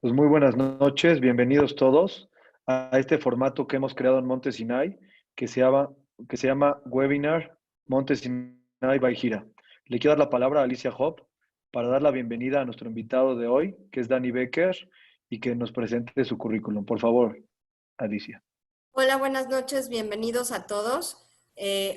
Pues muy buenas noches, bienvenidos todos a este formato que hemos creado en Monte Sinai, que se llama Webinar Monte Sinai by Gira. Le quiero dar la palabra a Alicia Hop para dar la bienvenida a nuestro invitado de hoy, que es Dani Becker, y que nos presente su currículum. Por favor, Alicia. Hola, buenas noches, bienvenidos a todos.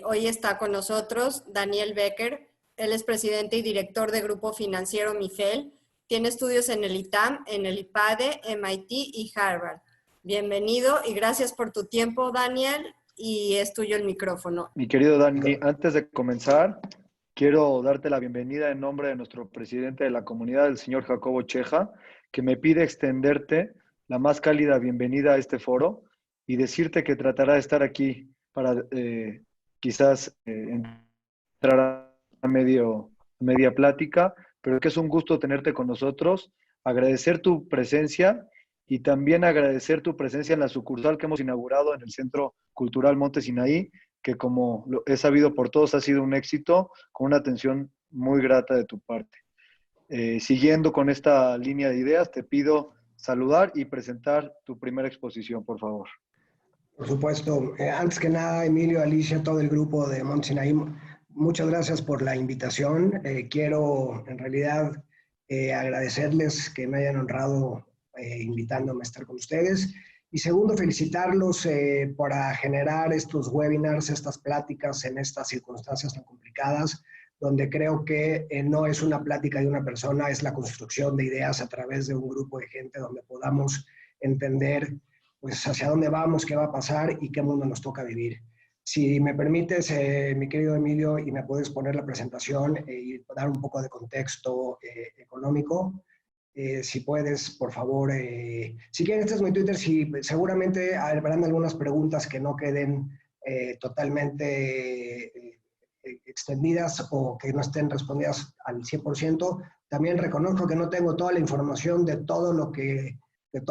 Hoy está con nosotros Daniel Becker. Él es presidente y director de Grupo Financiero Mifel. Tiene estudios en el ITAM, en el IPADE, MIT y Harvard. Bienvenido y gracias por tu tiempo, Daniel, y es tuyo el micrófono. Mi querido Dani, antes de comenzar, quiero darte la bienvenida en nombre de nuestro presidente de la comunidad, el señor Jacobo Cheja, que me pide extenderte la más cálida bienvenida a este foro y decirte que tratará de estar aquí para quizás entrar a media plática, pero que es un gusto tenerte con nosotros, agradecer tu presencia y también agradecer tu presencia en la sucursal que hemos inaugurado en el Centro Cultural Monte Sinaí, que como he sabido por todos ha sido un éxito, con una atención muy grata de tu parte. Siguiendo con esta línea de ideas, te pido saludar y presentar tu primera exposición, por favor. Por supuesto. Antes que nada, Emilio, Alicia, todo el grupo de Monte Sinaí, muchas gracias por la invitación. Quiero, en realidad, agradecerles que me hayan honrado invitándome a estar con ustedes. Y segundo, felicitarlos para generar estos webinars, estas pláticas en estas circunstancias tan complicadas, donde creo que no es una plática de una persona, es la construcción de ideas a través de un grupo de gente donde podamos entender pues hacia dónde vamos, qué va a pasar y qué mundo nos toca vivir. Si me permites, mi querido Emilio, y me puedes poner la presentación y dar un poco de contexto económico, si puedes, por favor. Si quieren, este es mi Twitter, seguramente habrán algunas preguntas que no queden totalmente extendidas o que no estén respondidas al 100%. También reconozco que no tengo toda la información de todas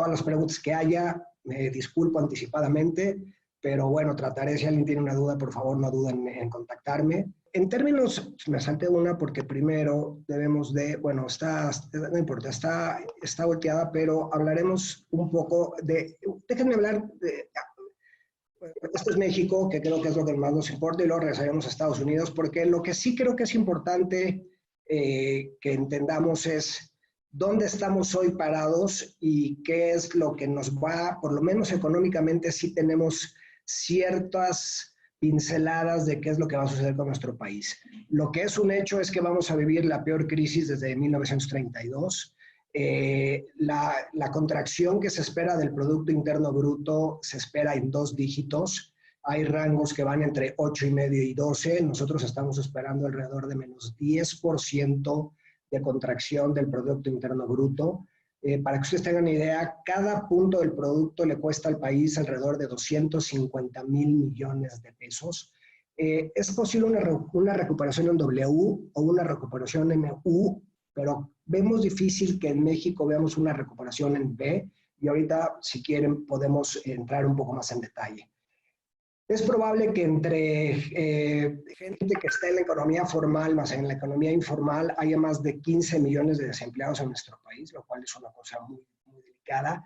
las preguntas que haya. Me disculpo anticipadamente, pero bueno, trataré, si alguien tiene una duda, por favor, no duden en contactarme. En términos, me salté una porque primero debemos de, bueno, no importa, está volteada, pero hablaremos un poco déjenme hablar esto es México, que creo que es lo que más nos importa, y luego regresaremos a Estados Unidos, porque lo que sí creo que es importante que entendamos es dónde estamos hoy parados y qué es lo que nos va, por lo menos económicamente, sí tenemos ciertas pinceladas de qué es lo que va a suceder con nuestro país. Lo que es un hecho es que vamos a vivir la peor crisis desde 1932. La contracción que se espera del Producto Interno Bruto se espera en 2 dígitos. Hay rangos que van entre 8,5 y 12. Nosotros estamos esperando alrededor de menos 10% de contracción del Producto Interno Bruto. Para que ustedes tengan una idea, cada punto del producto le cuesta al país alrededor de 250,000 millones de pesos. Es posible una recuperación en W o una recuperación en U, pero vemos difícil que en México veamos una recuperación en B, y ahorita, si quieren, podemos entrar un poco más en detalle. Es probable que entre gente que está en la economía formal más en la economía informal haya más de 15 millones de desempleados en nuestro país, lo cual es una cosa muy, muy delicada.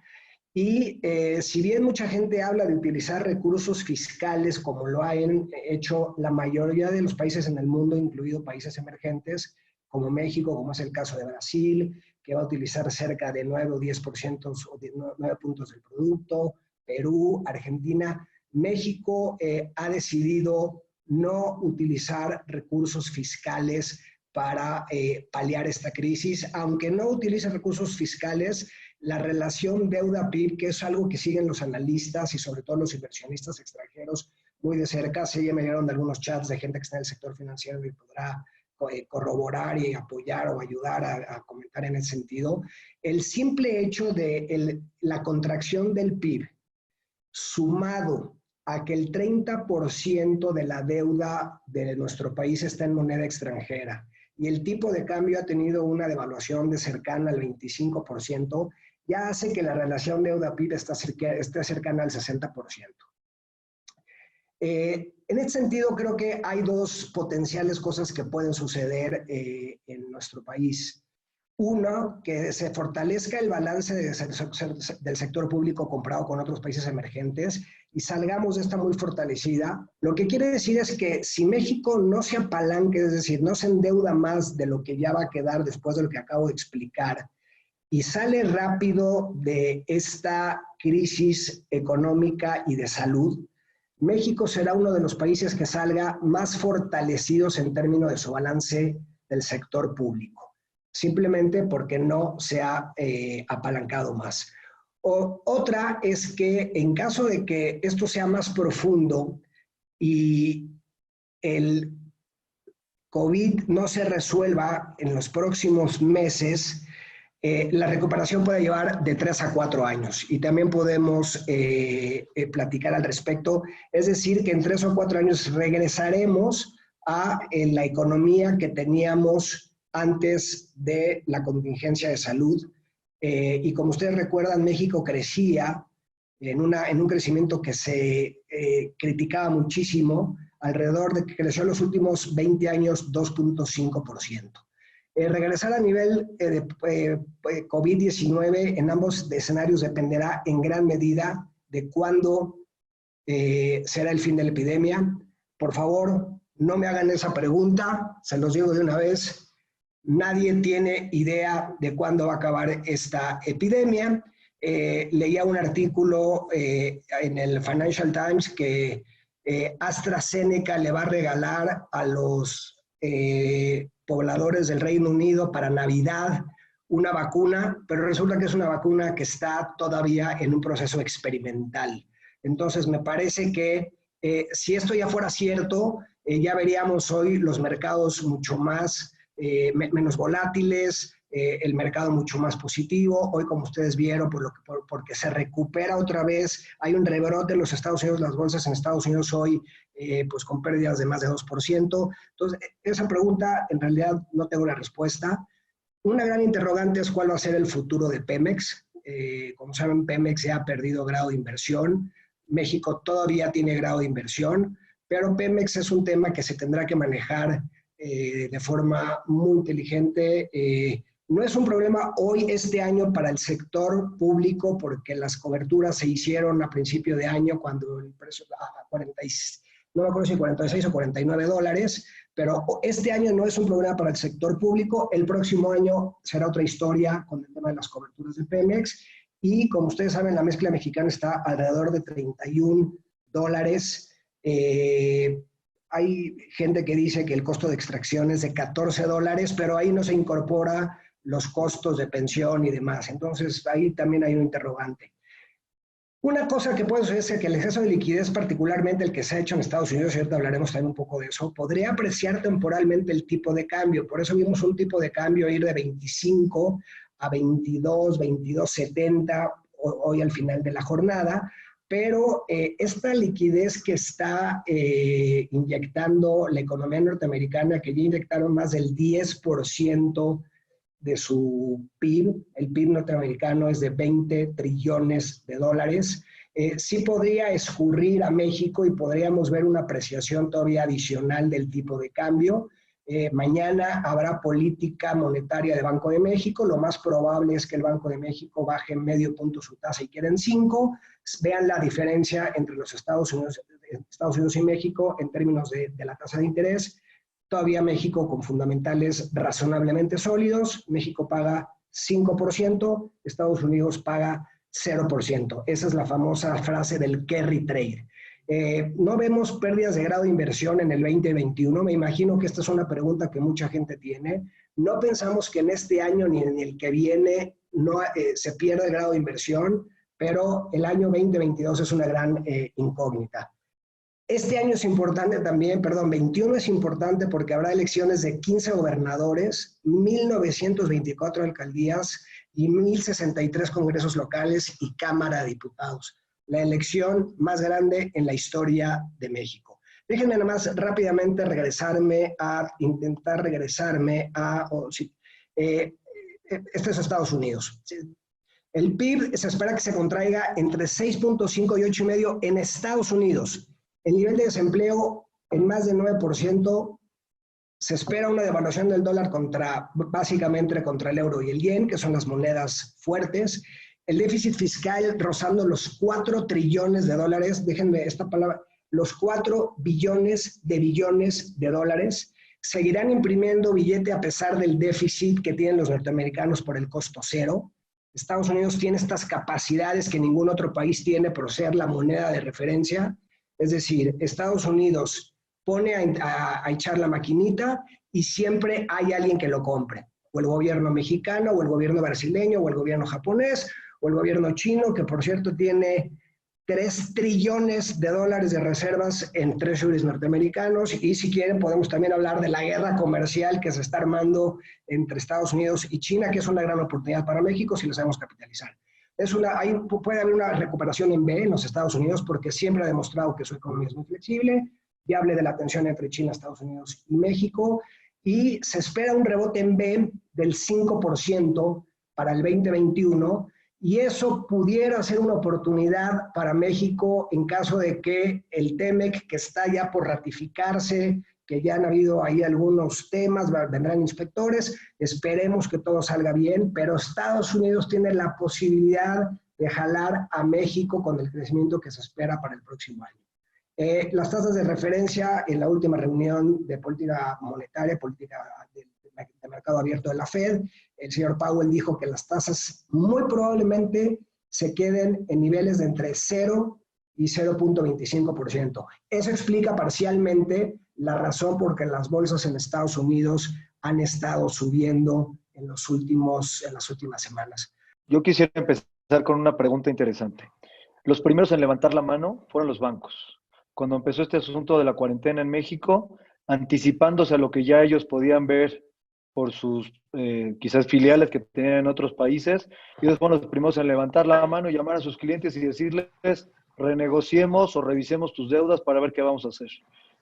Y si bien mucha gente habla de utilizar recursos fiscales como lo han hecho la mayoría de los países en el mundo, incluidos países emergentes, como México, como es el caso de Brasil, que va a utilizar cerca de 9 o 10% o 9 puntos del producto, Perú, Argentina. México ha decidido no utilizar recursos fiscales para paliar esta crisis. Aunque no utilice recursos fiscales, la relación deuda-PIB, que es algo que siguen los analistas y sobre todo los inversionistas extranjeros muy de cerca, se me dieron de algunos chats de gente que está en el sector financiero y podrá corroborar y apoyar o ayudar a comentar en ese sentido. El simple hecho de la contracción del PIB sumado a que el 30% de la deuda de nuestro país está en moneda extranjera y el tipo de cambio ha tenido una devaluación de cercana al 25%, ya hace que la relación deuda-PIB esté cercana al 60%. En este sentido, creo que hay dos potenciales cosas que pueden suceder en nuestro país. Uno, que se fortalezca el balance del sector público comparado con otros países emergentes y salgamos de esta muy fortalecida. Lo que quiere decir es que si México no se apalanca, es decir, no se endeuda más de lo que ya va a quedar después de lo que acabo de explicar, y sale rápido de esta crisis económica y de salud, México será uno de los países que salga más fortalecidos en términos de su balance del sector público, simplemente porque no se ha apalancado más. Otra es que en caso de que esto sea más profundo y el COVID no se resuelva en los próximos meses, la recuperación puede llevar de 3 a 4 años y también podemos platicar al respecto. Es decir, que en 3 o 4 años regresaremos a la economía que teníamos antes de la contingencia de salud. Y como ustedes recuerdan, México crecía en un crecimiento que se criticaba muchísimo, alrededor de que creció en los últimos 20 años 2.5%. Regresar a nivel de COVID-19 en ambos escenarios dependerá en gran medida de cuándo será el fin de la epidemia. Por favor, no me hagan esa pregunta, se los digo de una vez. Nadie tiene idea de cuándo va a acabar esta epidemia. Leía un artículo en el Financial Times que AstraZeneca le va a regalar a los pobladores del Reino Unido para Navidad una vacuna, pero resulta que es una vacuna que está todavía en un proceso experimental. Entonces, me parece que si esto ya fuera cierto, ya veríamos hoy los mercados mucho más, menos volátiles, el mercado mucho más positivo. Hoy, como ustedes vieron, porque se recupera otra vez, hay un rebrote en los Estados Unidos, las bolsas en Estados Unidos hoy, pues con pérdidas de más de 2%. Entonces, esa pregunta en realidad no tengo la respuesta. Una gran interrogante es cuál va a ser el futuro de Pemex. Como saben, Pemex ya ha perdido grado de inversión. México todavía tiene grado de inversión, pero Pemex es un tema que se tendrá que manejar de forma muy inteligente. No es un problema hoy, este año, para el sector público, porque las coberturas se hicieron a principio de año cuando el precio a 46, no me acuerdo si 46 o 49 dólares, pero este año no es un problema para el sector público. El próximo año será otra historia con el tema de las coberturas de Pemex. Y como ustedes saben, la mezcla mexicana está alrededor de 31 dólares. Hay gente que dice que el costo de extracción es de 14 dólares, pero ahí no se incorpora los costos de pensión y demás. Entonces, ahí también hay un interrogante. Una cosa que puede suceder es que el exceso de liquidez, particularmente el que se ha hecho en Estados Unidos, y ahorita hablaremos también un poco de eso, podría apreciar temporalmente el tipo de cambio. Por eso vimos un tipo de cambio ir de 25 a 22, 22.70 hoy al final de la jornada, pero esta liquidez que está inyectando la economía norteamericana, que ya inyectaron más del 10% de su PIB, el PIB norteamericano es de 20 trillones de dólares, sí podría escurrir a México y podríamos ver una apreciación todavía adicional del tipo de cambio. Mañana habrá política monetaria de Banco de México. Lo más probable es que el Banco de México baje en medio punto su tasa y queden 5. Vean la diferencia entre los Estados Unidos y México en términos de la tasa de interés. Todavía México con fundamentales razonablemente sólidos. México paga 5%, Estados Unidos paga 0%. Esa es la famosa frase del carry trade. No vemos pérdidas de grado de inversión en el 2021. Me imagino que esta es una pregunta que mucha gente tiene. No pensamos que en este año ni en el que viene no, se pierda el grado de inversión, pero el año 2022 es una gran incógnita. Este año es importante también, 21 es importante porque habrá elecciones de 15 gobernadores, 1,924 alcaldías y 1,063 congresos locales y Cámara de Diputados. La elección más grande en la historia de México. Déjenme nada más rápidamente intentar regresarme a... este es Estados Unidos. El PIB se espera que se contraiga entre 6.5 y 8,5 en Estados Unidos. El nivel de desempleo en más del 9%. Se espera una devaluación del dólar básicamente contra el euro y el yen, que son las monedas fuertes. El déficit fiscal rozando los 4 trillones de dólares, déjenme esta palabra, los 4 billones de dólares. Seguirán imprimiendo billete a pesar del déficit que tienen los norteamericanos por el costo cero. Estados Unidos tiene estas capacidades que ningún otro país tiene por ser la moneda de referencia. Es decir, Estados Unidos pone a echar la maquinita y siempre hay alguien que lo compre. O el gobierno mexicano, o el gobierno brasileño, o el gobierno japonés, o el gobierno chino, que por cierto tiene 3 trillones de dólares de reservas en treasuries norteamericanos. Y si quieren podemos también hablar de la guerra comercial que se está armando entre Estados Unidos y China, que es una gran oportunidad para México si lo sabemos capitalizar. Puede haber una recuperación en B en los Estados Unidos porque siempre ha demostrado que su economía es muy flexible. Ya hablé de la tensión entre China, Estados Unidos y México, y se espera un rebote en B del 5% para el 2021, y eso pudiera ser una oportunidad para México en caso de que el TEMEC, que está ya por ratificarse, que ya han habido ahí algunos temas, vendrán inspectores, esperemos que todo salga bien, pero Estados Unidos tiene la posibilidad de jalar a México con el crecimiento que se espera para el próximo año. Las tasas de referencia en la última reunión de política monetaria, política de mercado abierto de la Fed, el señor Powell dijo que las tasas muy probablemente se queden en niveles de entre 0 y 0.25%. Eso explica parcialmente la razón por que las bolsas en Estados Unidos han estado subiendo en las últimas semanas. Yo quisiera empezar con una pregunta interesante. Los primeros en levantar la mano fueron los bancos. Cuando empezó este asunto de la cuarentena en México, anticipándose a lo que ya ellos podían ver por sus quizás filiales que tenían en otros países, ellos fueron los primeros en levantar la mano y llamar a sus clientes y decirles, renegociemos o revisemos tus deudas para ver qué vamos a hacer.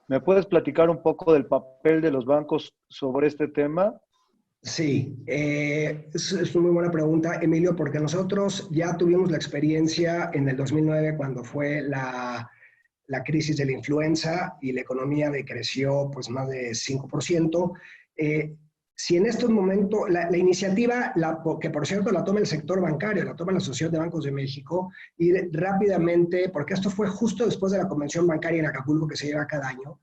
¿Me puedes platicar un poco del papel de los bancos sobre este tema? Sí, es una muy buena pregunta, Emilio, porque nosotros ya tuvimos la experiencia en el 2009 cuando fue la crisis de la influenza y la economía decreció pues más de 5%. Si en estos momentos, la iniciativa, que por cierto la toma el sector bancario, la toma la Asociación de Bancos de México, y rápidamente, porque esto fue justo después de la convención bancaria en Acapulco que se lleva cada año,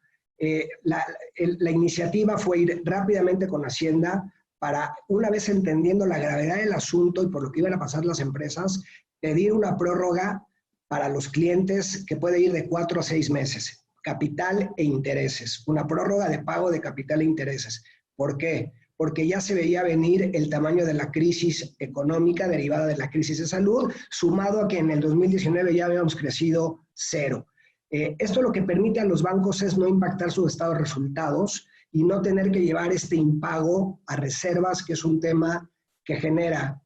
la iniciativa fue ir rápidamente con Hacienda para, una vez entendiendo la gravedad del asunto y por lo que iban a pasar las empresas, pedir una prórroga para los clientes que puede ir de 4 a 6 meses, capital e intereses, una prórroga de pago de capital e intereses. ¿Por qué? Porque ya se veía venir el tamaño de la crisis económica derivada de la crisis de salud, sumado a que en el 2019 ya habíamos crecido 0. Esto lo que permite a los bancos es no impactar su estado de resultados y no tener que llevar este impago a reservas, que es un tema que genera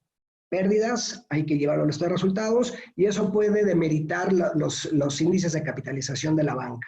pérdidas, hay que llevarlo a los resultados, y eso puede demeritar los índices de capitalización de la banca.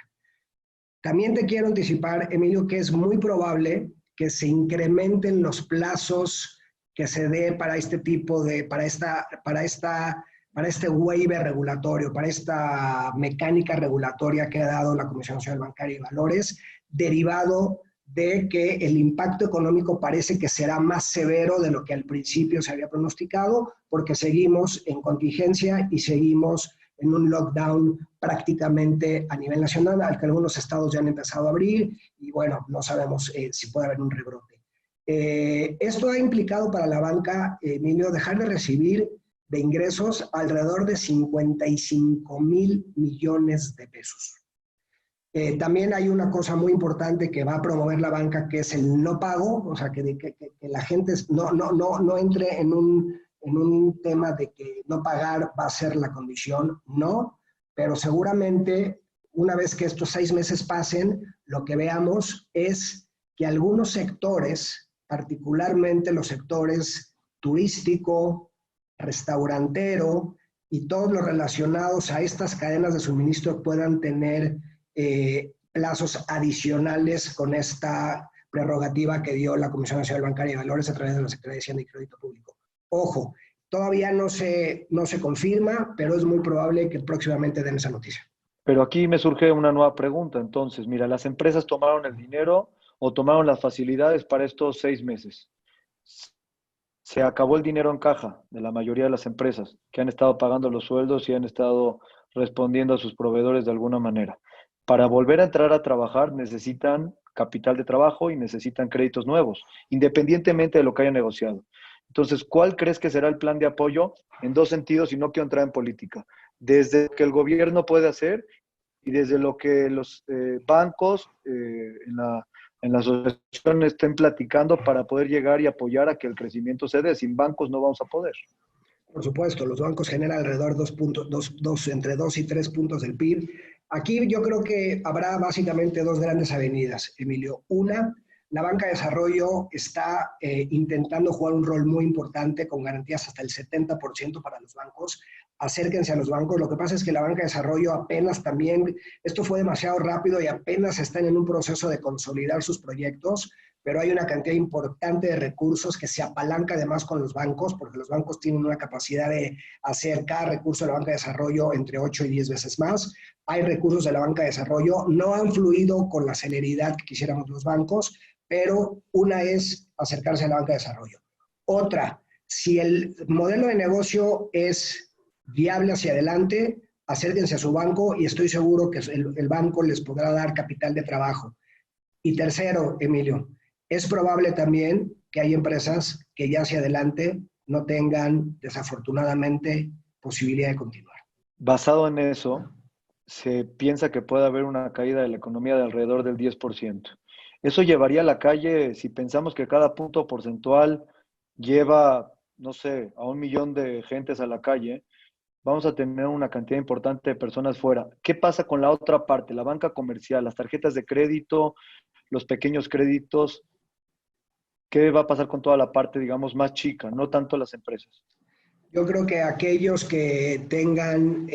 También te quiero anticipar, Emilio, que es muy probable que se incrementen los plazos que se dé para este tipo de, para este waiver regulatorio, para esta mecánica regulatoria que ha dado la Comisión Nacional Bancaria y Valores, derivado de que el impacto económico parece que será más severo de lo que al principio se había pronosticado, porque seguimos en contingencia y seguimos en un lockdown prácticamente a nivel nacional, al que algunos estados ya han empezado a abrir, y bueno, no sabemos si puede haber un rebrote. Esto ha implicado para la banca, Emilio, dejar de recibir de ingresos alrededor de 55,000 millones de pesos. También hay una cosa muy importante que va a promover la banca, que es el no pago, o sea, que la gente no entre en un tema de que no pagar va a ser la condición, no, pero seguramente una vez que estos 6 meses pasen, lo que veamos es que algunos sectores, particularmente los sectores turístico, restaurantero y todos los relacionados a estas cadenas de suministro puedan tener plazos adicionales con esta prerrogativa que dio la Comisión Nacional Bancaria y Valores a través de la Secretaría de Hacienda y Crédito Público. Ojo, todavía no se confirma, pero es muy probable que próximamente den esa noticia. Pero aquí me surge una nueva pregunta. Entonces, mira, las empresas tomaron el dinero o tomaron las facilidades para estos 6 meses. Se acabó el dinero en caja de la mayoría de las empresas que han estado pagando los sueldos y han estado respondiendo a sus proveedores de alguna manera. Para volver a entrar a trabajar necesitan capital de trabajo y necesitan créditos nuevos, independientemente de lo que hayan negociado. Entonces, ¿cuál crees que será el plan de apoyo? En dos sentidos, y no quiero entrar en política. Desde lo que el gobierno puede hacer y desde lo que los bancos en la asociación estén platicando para poder llegar y apoyar a que el crecimiento se dé. Sin bancos no vamos a poder. Por supuesto, los bancos generan alrededor entre 2 y 3 puntos del PIB. Aquí yo creo que habrá básicamente dos grandes avenidas, Emilio. Una, la banca de desarrollo está intentando jugar un rol muy importante con garantías hasta el 70% para los bancos. Acérquense a los bancos. Lo que pasa es que la banca de desarrollo apenas también, esto fue demasiado rápido y apenas están en un proceso de consolidar sus proyectos, pero hay una cantidad importante de recursos que se apalanca además con los bancos, porque los bancos tienen una capacidad de hacer cada recurso de la banca de desarrollo entre 8 y 10 veces más. Hay recursos de la banca de desarrollo, no han fluido con la celeridad que quisiéramos los bancos, pero una es acercarse a la banca de desarrollo. Otra, si el modelo de negocio es viable hacia adelante, acérquense a su banco y estoy seguro que el banco les podrá dar capital de trabajo. Y tercero, Emilio, es probable también que hay empresas que ya hacia adelante no tengan, desafortunadamente, posibilidad de continuar. Basado en eso, se piensa que puede haber una caída de la economía de alrededor del 10%. Eso llevaría a la calle, si pensamos que cada punto porcentual lleva, no sé, a 1 millón de gentes a la calle, vamos a tener una cantidad importante de personas fuera. ¿Qué pasa con la otra parte, la banca comercial, las tarjetas de crédito, los pequeños créditos? ¿Qué va a pasar con toda la parte, digamos, más chica, no tanto las empresas? Yo creo que aquellos que tengan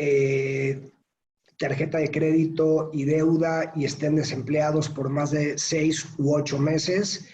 tarjeta de crédito y deuda y estén desempleados por más de 6 u 8 meses,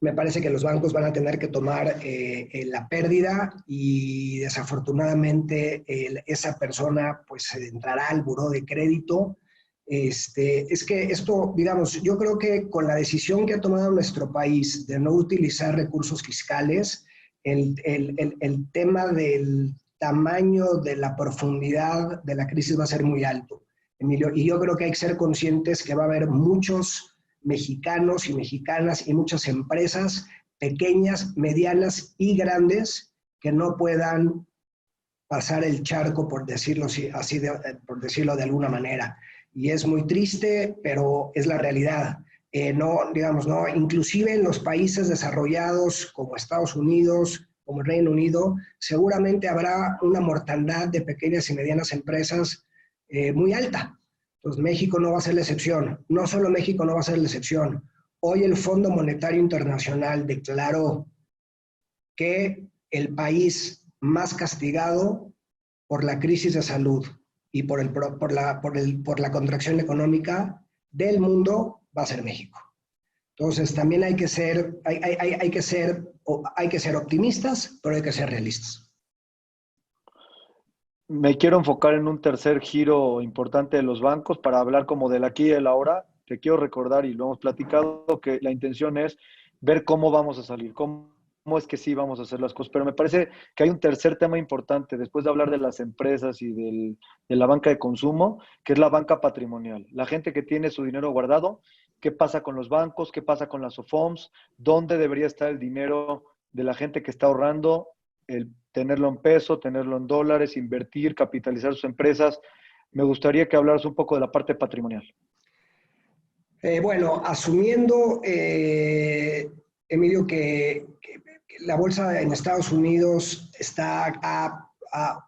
me parece que los bancos van a tener que tomar la pérdida y desafortunadamente esa persona pues entrará al buró de crédito. Es que esto, digamos, yo creo que con la decisión que ha tomado nuestro país de no utilizar recursos fiscales, el tema del tamaño, de la profundidad de la crisis va a ser muy alto, Emilio. Y yo creo que hay que ser conscientes que va a haber muchos mexicanos y mexicanas y muchas empresas pequeñas, medianas y grandes que no puedan pasar el charco, por decirlo así por decirlo de alguna manera. Y es muy triste, pero es la realidad. No, digamos, no, inclusive en los países desarrollados como Estados Unidos, como el Reino Unido, seguramente habrá una mortandad de pequeñas y medianas empresas muy alta. Entonces, México no va a ser la excepción. No solo México no va a ser la excepción. Hoy el Fondo Monetario Internacional declaró que el país más castigado por la crisis de salud y por la contracción económica del mundo va a ser México. Entonces, también hay que ser optimistas, pero hay que ser realistas. Me quiero enfocar en un tercer giro importante de los bancos para hablar como del aquí y el ahora. Te quiero recordar, y lo hemos platicado, que la intención es ver cómo vamos a salir, cómo es que sí vamos a hacer las cosas. Pero me parece que hay un tercer tema importante, después de hablar de las empresas y de la banca de consumo, que es la banca patrimonial. La gente que tiene su dinero guardado, ¿qué pasa con los bancos? ¿Qué pasa con las SOFOMS? ¿Dónde debería estar el dinero de la gente que está ahorrando? El tenerlo en peso, tenerlo en dólares, invertir, capitalizar sus empresas. Me gustaría que hablaras un poco de la parte patrimonial. Bueno, asumiendo, Emilio, que la bolsa en Estados Unidos está a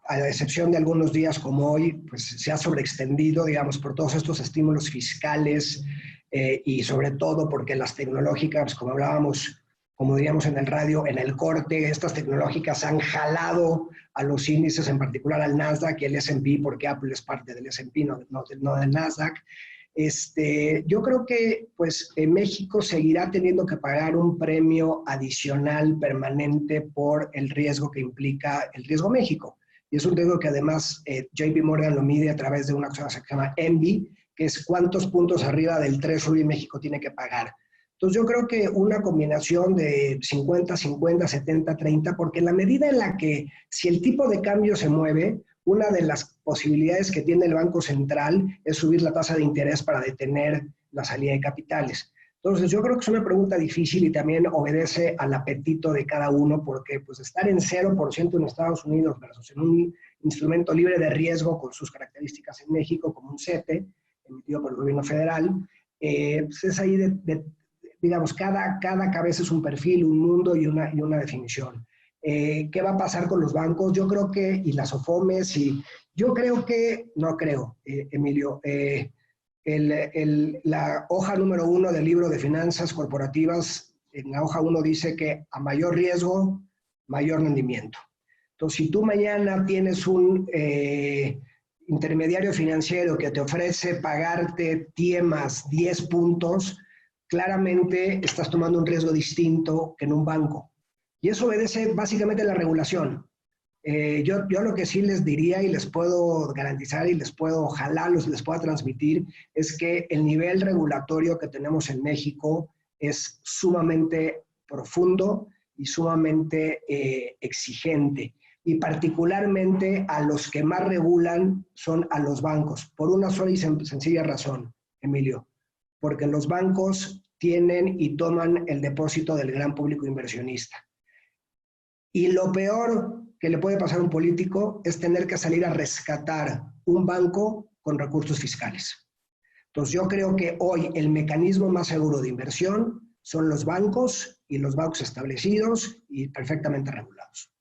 la excepción de algunos días como hoy, pues se ha sobreextendido, digamos, por todos estos estímulos fiscales y sobre todo porque las tecnológicas, como hablábamos, como diríamos en el radio, en el corte, estas tecnológicas han jalado a los índices, en particular al Nasdaq y el S&P, porque Apple es parte del S&P, no del Nasdaq. Yo creo que pues, México seguirá teniendo que pagar un premio adicional permanente por el riesgo que implica el riesgo México. y es un riesgo que además JP Morgan lo mide a través de una cosa que se llama ENVI, que es cuántos puntos arriba del Treasury México tiene que pagar. Entonces yo creo que una combinación de 50, 50, 70, 30, porque en la medida en la que si el tipo de cambio se mueve, una de las posibilidades que tiene el Banco Central es subir la tasa de interés para detener la salida de capitales. Entonces yo creo que es una pregunta difícil y también obedece al apetito de cada uno, porque pues estar en 0% en Estados Unidos versus en un instrumento libre de riesgo con sus características en México, como un CETE, emitido por el gobierno federal, pues es ahí digamos, cada cabeza es un perfil, un mundo y una definición. ¿Qué va a pasar con los bancos? Yo creo que, y las OFOMES, yo creo que, no creo, Emilio, la hoja número 1 del libro de finanzas corporativas, en la hoja 1 dice que a mayor riesgo, mayor rendimiento. Entonces, si tú mañana tienes un intermediario financiero que te ofrece pagarte más 10 puntos, claramente estás tomando un riesgo distinto que en un banco. Y eso obedece básicamente a la regulación. Yo lo que sí les diría y les puedo garantizar y ojalá les pueda transmitir es que el nivel regulatorio que tenemos en México es sumamente profundo y sumamente exigente. Y particularmente a los que más regulan son a los bancos, por una sola y sencilla razón, Emilio, porque los bancos tienen y toman el depósito del gran público inversionista. Y lo peor que le puede pasar a un político es tener que salir a rescatar un banco con recursos fiscales. Entonces yo creo que hoy el mecanismo más seguro de inversión son los bancos y los bancos establecidos y perfectamente regulados.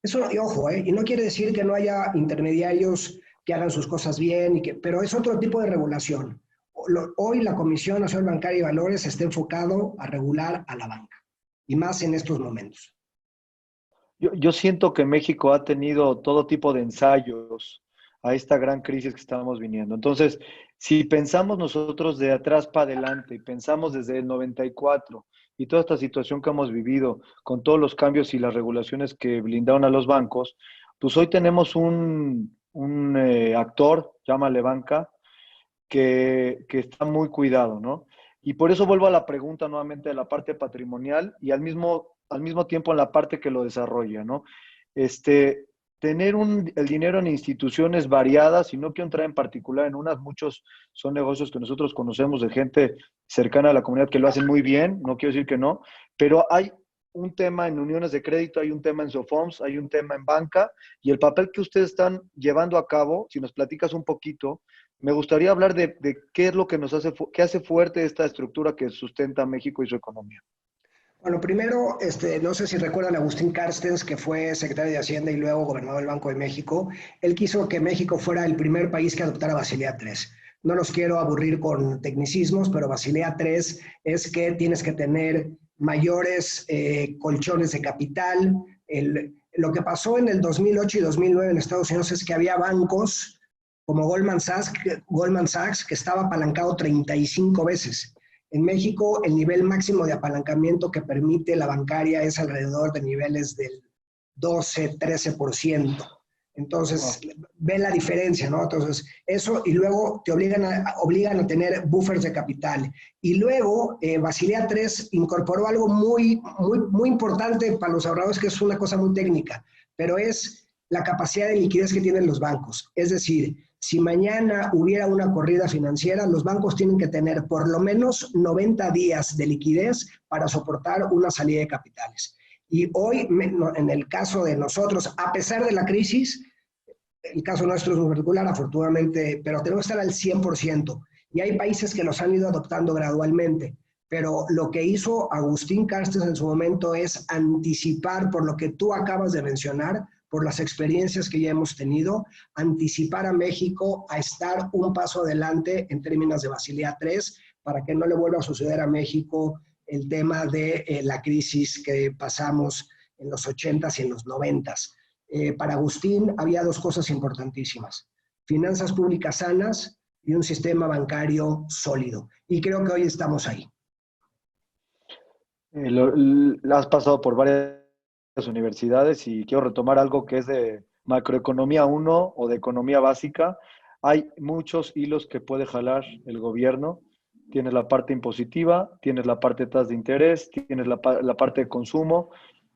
Eso, y ojo, y no quiere decir que no haya intermediarios que hagan sus cosas bien, pero es otro tipo de regulación. Hoy la Comisión Nacional Bancaria y Valores está enfocado a regular a la banca, y más en estos momentos. Yo siento que México ha tenido todo tipo de ensayos a esta gran crisis que estamos viniendo. Entonces, si pensamos nosotros de atrás para adelante y pensamos desde el 94 y toda esta situación que hemos vivido con todos los cambios y las regulaciones que blindaron a los bancos, pues hoy tenemos un actor, llámale banca, que está muy cuidado, ¿no? Y por eso vuelvo a la pregunta nuevamente de la parte patrimonial y al mismo tiempo en la parte que lo desarrolla, ¿no? Tener el dinero en instituciones variadas, y no quiero entrar en particular en unas, muchos son negocios que nosotros conocemos de gente cercana a la comunidad que lo hacen muy bien, no quiero decir que no, pero hay un tema en uniones de crédito, hay un tema en SOFOMS, hay un tema en banca, y el papel que ustedes están llevando a cabo, si nos platicas un poquito, me gustaría hablar de qué es lo que qué hace fuerte esta estructura que sustenta a México y su economía. Bueno, primero, no sé si recuerdan a Agustín Carstens, que fue secretario de Hacienda y luego gobernador del Banco de México. Él quiso que México fuera el primer país que adoptara Basilea III. No los quiero aburrir con tecnicismos, pero Basilea III es que tienes que tener mayores colchones de capital. Lo que pasó en el 2008 y 2009 en Estados Unidos es que había bancos como Goldman Sachs que estaba apalancado 35 veces. En México, el nivel máximo de apalancamiento que permite la bancaria es alrededor de niveles del 12-13%. Entonces, wow, ve la diferencia, ¿no? Entonces, eso, y luego te obligan a tener buffers de capital. Y luego, Basilea III incorporó algo muy importante para los ahorradores, que es una cosa muy técnica, pero es la capacidad de liquidez que tienen los bancos. Es decir, si mañana hubiera una corrida financiera, los bancos tienen que tener por lo menos 90 días de liquidez para soportar una salida de capitales. Y hoy, en el caso de nosotros, a pesar de la crisis, el caso nuestro es muy particular, afortunadamente, pero tenemos que estar al 100%. Y hay países que los han ido adoptando gradualmente. Pero lo que hizo Agustín Carstens en su momento es anticipar, por lo que tú acabas de mencionar, por las experiencias que ya hemos tenido, anticipar a México a estar un paso adelante en términos de Basilea III, para que no le vuelva a suceder a México el tema de la crisis que pasamos en los 80s y en los 90s. Para Agustín había dos cosas importantísimas: finanzas públicas sanas y un sistema bancario sólido. Y creo que hoy estamos ahí. Has pasado por varias universidades y quiero retomar algo que es de macroeconomía 1 o de economía básica, hay muchos hilos que puede jalar el gobierno. Tienes la parte impositiva, tienes la parte de tasas de interés, tienes la parte de consumo.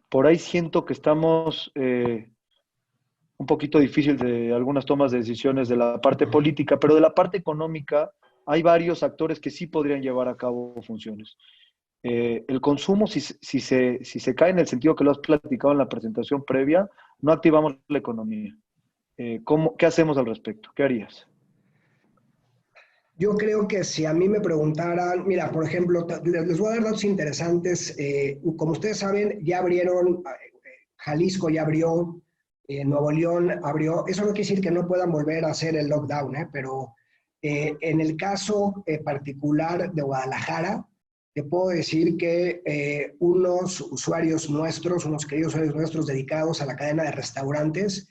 Por ahí siento que estamos un poquito difícil de algunas tomas de decisiones de la parte política, pero de la parte económica hay varios actores que sí podrían llevar a cabo funciones. El consumo, si se cae en el sentido que lo has platicado en la presentación previa, no activamos la economía. ¿Qué hacemos al respecto? ¿Qué harías? Yo creo que si a mí me preguntaran, mira, por ejemplo, les voy a dar datos interesantes. Como ustedes saben, ya abrieron, Jalisco ya abrió, Nuevo León abrió. Eso no quiere decir que no puedan volver a hacer el lockdown, pero en el caso particular de Guadalajara, te puedo decir que unos usuarios nuestros, unos queridos usuarios nuestros dedicados a la cadena de restaurantes,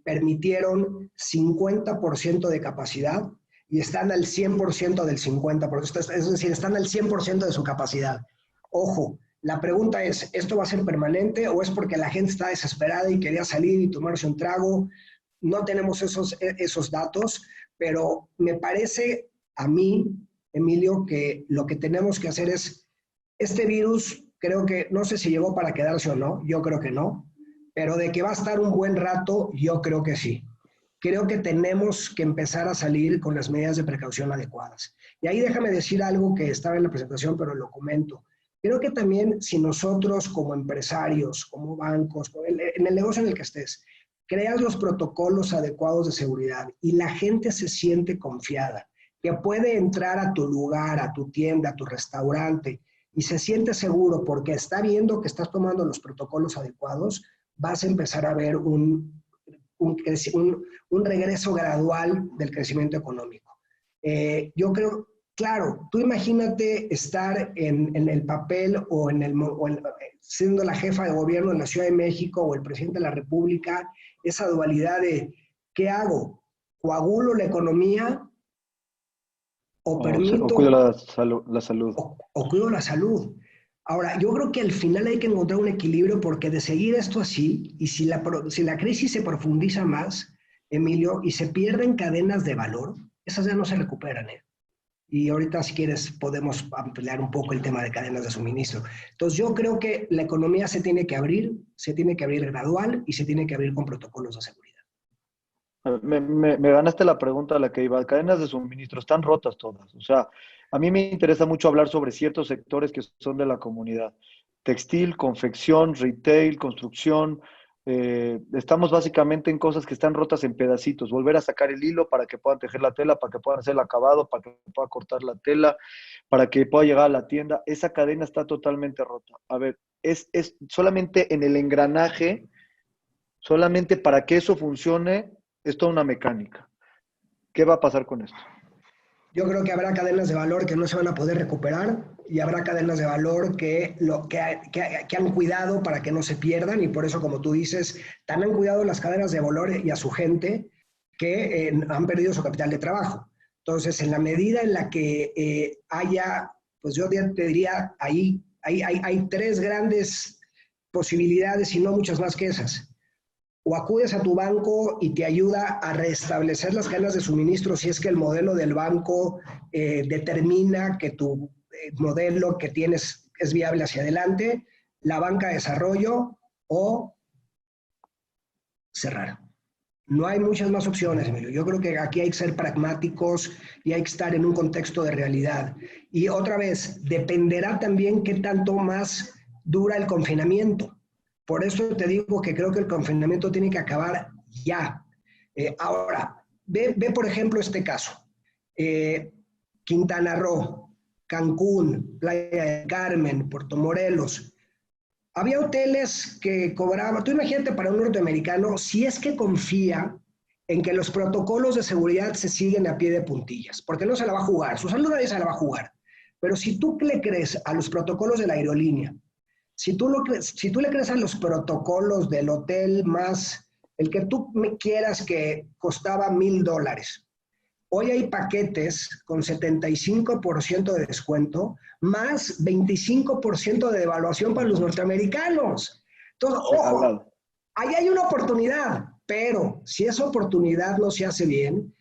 permitieron 50% de capacidad y están al 100% del 50%, es decir, están al 100% de su capacidad. Ojo, la pregunta es, ¿esto va a ser permanente o es porque la gente está desesperada y quería salir y tomarse un trago? No tenemos esos datos, pero me parece a mí, Emilio, que lo que tenemos que hacer es, este virus creo que, no sé si llegó para quedarse o no, yo creo que no, pero de que va a estar un buen rato, yo creo que sí. Creo que tenemos que empezar a salir con las medidas de precaución adecuadas. Y ahí déjame decir algo que estaba en la presentación, pero lo comento. Creo que también si nosotros como empresarios, como bancos, en el negocio en el que estés, creas los protocolos adecuados de seguridad y la gente se siente confiada, que puede entrar a tu lugar, a tu tienda, a tu restaurante y se siente seguro porque está viendo que estás tomando los protocolos adecuados, vas a empezar a ver un regreso gradual del crecimiento económico. Yo creo, claro, tú imagínate estar en el papel o siendo la jefa de gobierno de la Ciudad de México o el presidente de la República, esa dualidad de ¿qué hago? ¿Coagulo la economía o permito? O cuido la salud. O cuido la salud. Ahora, yo creo que al final hay que encontrar un equilibrio porque de seguir esto así, y si la crisis se profundiza más, Emilio, y se pierden cadenas de valor, esas ya no se recuperan, ¿eh? Y ahorita, si quieres, podemos ampliar un poco el tema de cadenas de suministro. Entonces, yo creo que la economía se tiene que abrir gradual y se tiene que abrir con protocolos de seguridad. Me ganaste la pregunta a la que iba. Cadenas de suministro están rotas todas. O sea, a mí me interesa mucho hablar sobre ciertos sectores que son de la comunidad. Textil, confección, retail, construcción. Estamos básicamente en cosas que están rotas en pedacitos. Volver a sacar el hilo para que puedan tejer la tela, para que puedan hacer el acabado, para que puedan cortar la tela, para que pueda llegar a la tienda. Esa cadena está totalmente rota. A ver, es solamente en el engranaje, solamente para que eso funcione, es toda una mecánica. ¿Qué va a pasar con esto? Yo creo que habrá cadenas de valor que no se van a poder recuperar y habrá cadenas de valor que han cuidado para que no se pierdan y por eso, como tú dices, tan han cuidado las cadenas de valor y a su gente que han perdido su capital de trabajo. Entonces, en la medida en la que haya, pues yo te diría, ahí hay tres grandes posibilidades y no muchas más que esas. O acudes a tu banco y te ayuda a restablecer las cadenas de suministro si es que el modelo del banco determina que tu modelo que tienes es viable hacia adelante, la banca de desarrollo o cerrar. No hay muchas más opciones, Emilio. Yo creo que aquí hay que ser pragmáticos y hay que estar en un contexto de realidad. Y otra vez, dependerá también qué tanto más dura el confinamiento. Por eso te digo que creo que el confinamiento tiene que acabar ya. Ahora, ve por ejemplo este caso. Quintana Roo, Cancún, Playa del Carmen, Puerto Morelos. Había hoteles que cobraban, tú imagínate para un norteamericano, si es que confía en que los protocolos de seguridad se siguen a pie de puntillas, porque no se la va a jugar, su salud nadie se la va a jugar. Pero si tú le crees a los protocolos de la aerolínea, si tú le crees a los protocolos del hotel más, el que tú quieras que costaba $1,000, hoy hay paquetes con 75% de descuento, más 25% de devaluación para los norteamericanos. Entonces, ojo, ahí hay una oportunidad. pero si esa oportunidad no se hace bien,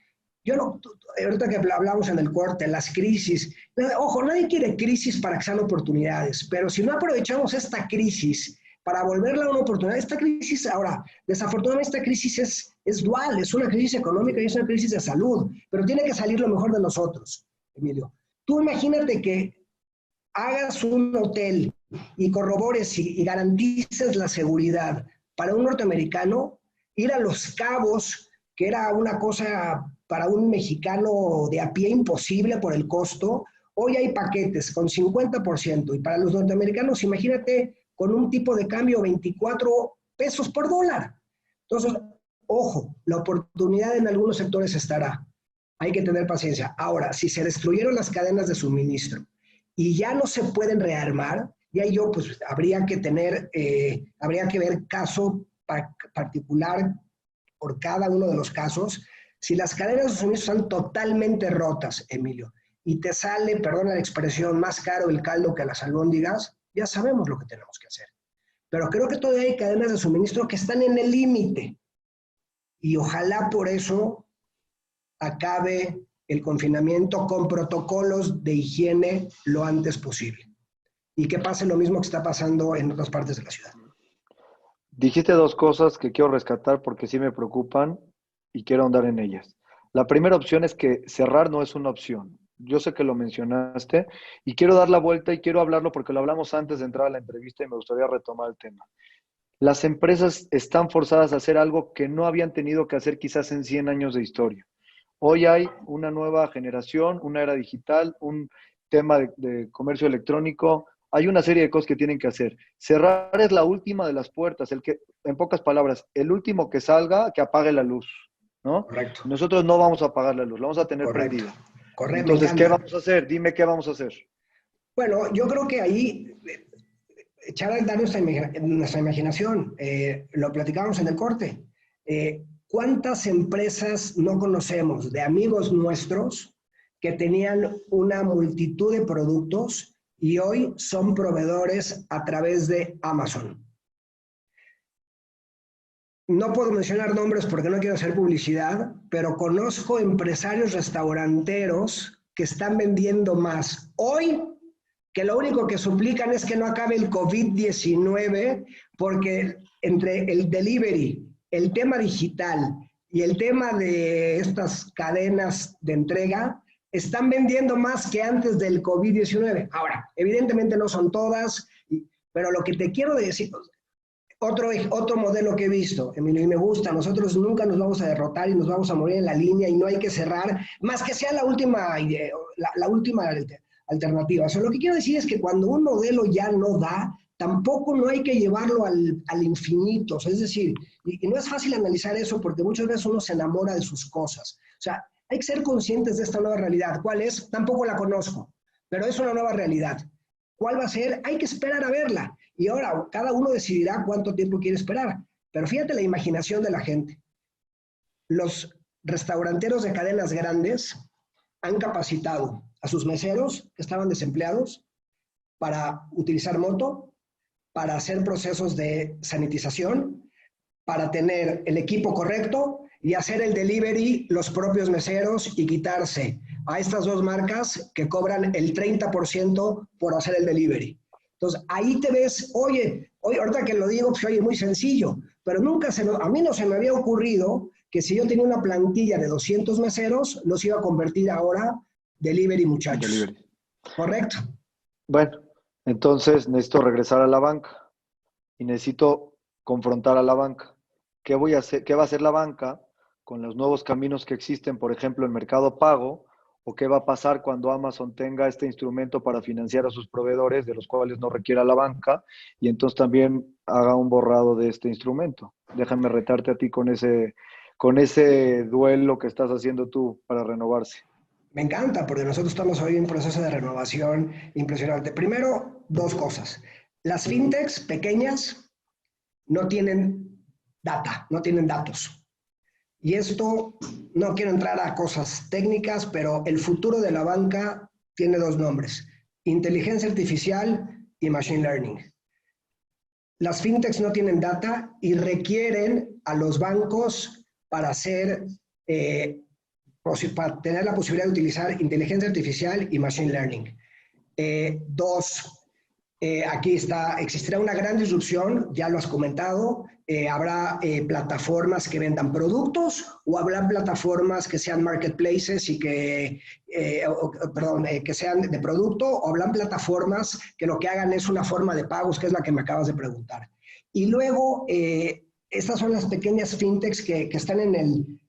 yo no, ahorita que hablamos en el corte, las crisis, ojo, nadie quiere crisis para que sean oportunidades, pero si no aprovechamos esta crisis para volverla una oportunidad, esta crisis ahora, desafortunadamente esta crisis es dual, es una crisis económica y es una crisis de salud, pero tiene que salir lo mejor de nosotros, Emilio. Tú imagínate que hagas un hotel y corrobores y garantices la seguridad para un norteamericano, ir a Los Cabos, que era una cosa para un mexicano de a pie imposible por el costo, hoy hay paquetes con 50%, y para los norteamericanos, imagínate, con un tipo de cambio 24 pesos por dólar. Entonces, ojo, la oportunidad en algunos sectores estará. Hay que tener paciencia. Ahora, si se destruyeron las cadenas de suministro y ya no se pueden rearmar, ya yo, pues, habría que ver caso particular por cada uno de los casos. Si las cadenas de suministro están totalmente rotas, Emilio, y te sale, perdona la expresión, más caro el caldo que las albóndigas, ya sabemos lo que tenemos que hacer. Pero creo que todavía hay cadenas de suministro que están en el límite. Y ojalá por eso acabe el confinamiento con protocolos de higiene lo antes posible. Y que pase lo mismo que está pasando en otras partes de la ciudad. Dijiste dos cosas que quiero rescatar porque sí me preocupan y quiero ahondar en ellas. La primera opción es que cerrar no es una opción. Yo sé que lo mencionaste y quiero dar la vuelta y quiero hablarlo porque lo hablamos antes de entrar a la entrevista y me gustaría retomar el tema. Las empresas están forzadas a hacer algo que no habían tenido que hacer quizás en 100 años de historia. Hoy hay una nueva generación, una era digital, un tema de comercio electrónico. Hay una serie de cosas que tienen que hacer. Cerrar es la última de las puertas. En pocas palabras, el último que salga, que apague la luz, ¿no? Correcto. Nosotros no vamos a apagar la luz, la vamos a tener Correcto. prendida. Correcto. Entonces, ¿qué vamos a hacer? Dime qué vamos a hacer. Bueno, yo creo que ahí echar a andar nuestra imaginación. Lo platicamos en el corte. ¿Cuántas empresas no conocemos de amigos nuestros que tenían una multitud de productos y hoy son proveedores a través de Amazon? No puedo mencionar nombres porque no quiero hacer publicidad, pero conozco empresarios restauranteros que están vendiendo más hoy que lo único que suplican es que no acabe el COVID-19, porque entre el delivery, el tema digital y el tema de estas cadenas de entrega, están vendiendo más que antes del COVID-19. Ahora, evidentemente no son todas, pero lo que te quiero decir, otro modelo que he visto, Emilio, y me gusta, nosotros nunca nos vamos a derrotar y nos vamos a morir en la línea y no hay que cerrar, más que sea la última alternativa. O sea, lo que quiero decir es que cuando un modelo ya no da, tampoco no hay que llevarlo al infinito. O sea, es decir, y no es fácil analizar eso porque muchas veces uno se enamora de sus cosas. O sea, hay que ser conscientes de esta nueva realidad. ¿Cuál es? Tampoco la conozco, pero es una nueva realidad. ¿Cuál va a ser? Hay que esperar a verla. Y ahora cada uno decidirá cuánto tiempo quiere esperar. Pero fíjate la imaginación de la gente. Los restauranteros de cadenas grandes han capacitado a sus meseros que estaban desempleados para utilizar moto, para hacer procesos de sanitización, para tener el equipo correcto y hacer el delivery los propios meseros y quitarse a estas dos marcas que cobran el 30% por hacer el delivery. Entonces, ahí te ves, oye, ahorita que lo digo, pues oye, muy sencillo, pero a mí no se me había ocurrido que si yo tenía una plantilla de 200 meseros, los iba a convertir ahora delivery, muchachos. Delivery. Correcto. Bueno, entonces necesito regresar a la banca y necesito confrontar a la banca. ¿Qué voy a hacer? ¿Qué va a hacer la banca con los nuevos caminos que existen, por ejemplo, el Mercado Pago? ¿O qué va a pasar cuando Amazon tenga este instrumento para financiar a sus proveedores, de los cuales no requiera la banca, y entonces también haga un borrado de este instrumento? Déjame retarte a ti con ese duelo que estás haciendo tú para renovarse. Me encanta, porque nosotros estamos hoy en un proceso de renovación impresionante. Primero, dos cosas. Las fintechs pequeñas no tienen data, no tienen datos. Y esto, no quiero entrar a cosas técnicas, pero el futuro de la banca tiene dos nombres: inteligencia artificial y machine learning. las fintechs no tienen data y requieren a los bancos para para tener la posibilidad de utilizar inteligencia artificial y machine learning. Dos, aquí existirá una gran disrupción, ya lo has comentado, habrá plataformas que vendan productos o habrá plataformas que sean marketplaces y que sean de producto, o habrán plataformas que lo que hagan es una forma de pagos, que es la que me acabas de preguntar. Y luego, estas son las pequeñas fintechs que están en el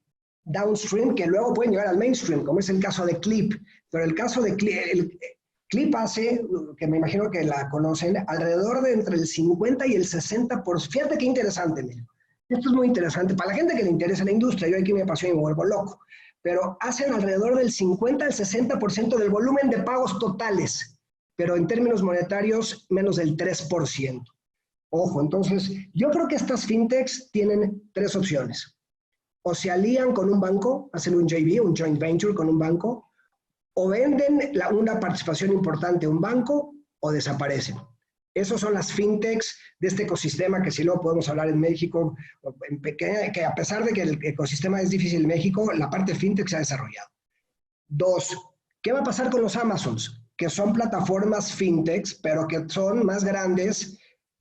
downstream, que luego pueden llegar al mainstream, como es el caso de Clip. Pero el caso de Clip hace, que me imagino que la conocen, alrededor de entre el 50 y el 60%. Fíjate qué interesante, Emilio. Esto es muy interesante. Para la gente que le interesa la industria, yo aquí me apasiona y me vuelvo loco. Pero hacen alrededor del 50 al 60% del volumen de pagos totales, pero en términos monetarios menos del 3%. Ojo, entonces, yo creo que estas fintechs tienen tres opciones. O se alían con un banco, hacen un JV, un joint venture con un banco, o venden una participación importante a un banco, o desaparecen. Esas son las fintechs de este ecosistema que si luego podemos hablar en México, que a pesar de que el ecosistema es difícil en México, la parte fintech se ha desarrollado. Dos, ¿qué va a pasar con los Amazons? Que son plataformas fintechs, pero que son más grandes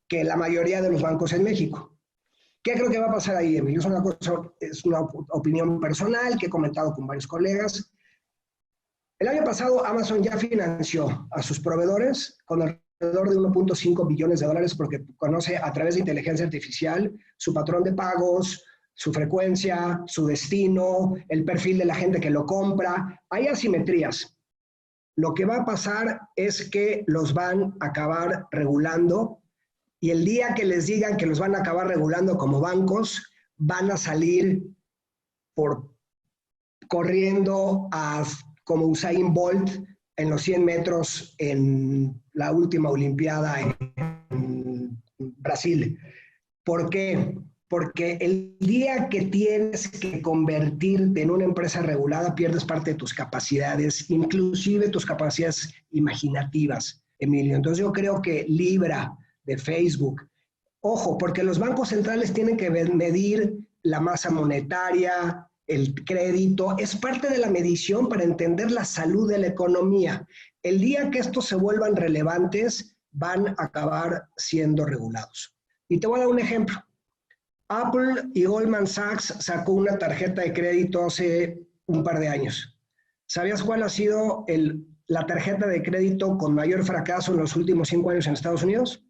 que la mayoría de los bancos en México. ¿Qué creo que va a pasar ahí, Emilio? Es una opinión personal que he comentado con varios colegas. El año pasado Amazon ya financió a sus proveedores con alrededor de 1.5 billones de dólares porque conoce a través de inteligencia artificial su patrón de pagos, su frecuencia, su destino, el perfil de la gente que lo compra. Hay asimetrías. Lo que va a pasar es que los van a acabar regulando. Y el día que les digan que los van a acabar regulando como bancos, van a salir corriendo como Usain Bolt en los 100 metros en la última Olimpiada en Brasil. ¿Por qué? Porque el día que tienes que convertirte en una empresa regulada, pierdes parte de tus capacidades, inclusive tus capacidades imaginativas, Emilio. Entonces yo creo que Libra, de Facebook. Ojo, porque los bancos centrales tienen que medir la masa monetaria, el crédito, es parte de la medición para entender la salud de la economía. El día que estos se vuelvan relevantes, van a acabar siendo regulados. Y te voy a dar un ejemplo. Apple y Goldman Sachs sacó una tarjeta de crédito hace un par de años. ¿Sabías cuál ha sido la tarjeta de crédito con mayor fracaso en los últimos 5 años en Estados Unidos?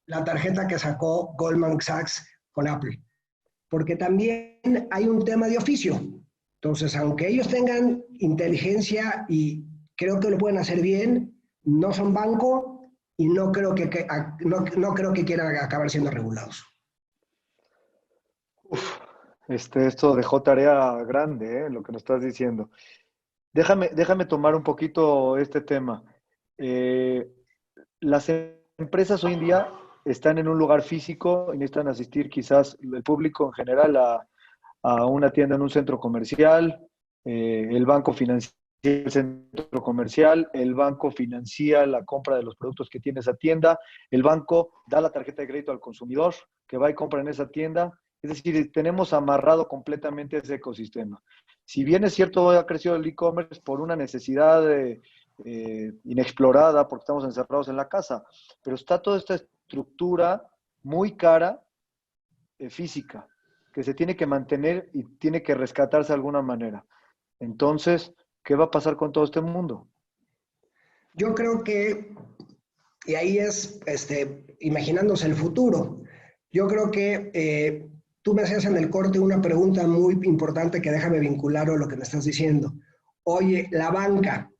La tarjeta que sacó Goldman Sachs con Apple. Porque también hay un tema de oficio. Entonces, aunque ellos tengan inteligencia y creo que lo pueden hacer bien, no son banco y no creo que quieran acabar siendo regulados. Esto dejó tarea grande, lo que nos estás diciendo. Déjame tomar un poquito este tema. Las empresas hoy en día están en un lugar físico y necesitan asistir quizás el público en general a una tienda en un centro comercial, el banco financia el centro comercial, el banco financia la compra de los productos que tiene esa tienda, el banco da la tarjeta de crédito al consumidor que va y compra en esa tienda. Es decir, tenemos amarrado completamente ese ecosistema. Si bien es cierto, ha crecido el e-commerce por una necesidad inexplorada, porque estamos encerrados en la casa, pero está toda esta estructura muy cara, física, que se tiene que mantener y tiene que rescatarse de alguna manera. Entonces, ¿qué va a pasar con todo este mundo? Yo creo que, y ahí es imaginándose el futuro, yo creo que tú me hacías en el corte una pregunta muy importante que déjame vincular a lo que me estás diciendo. Oye, la banca,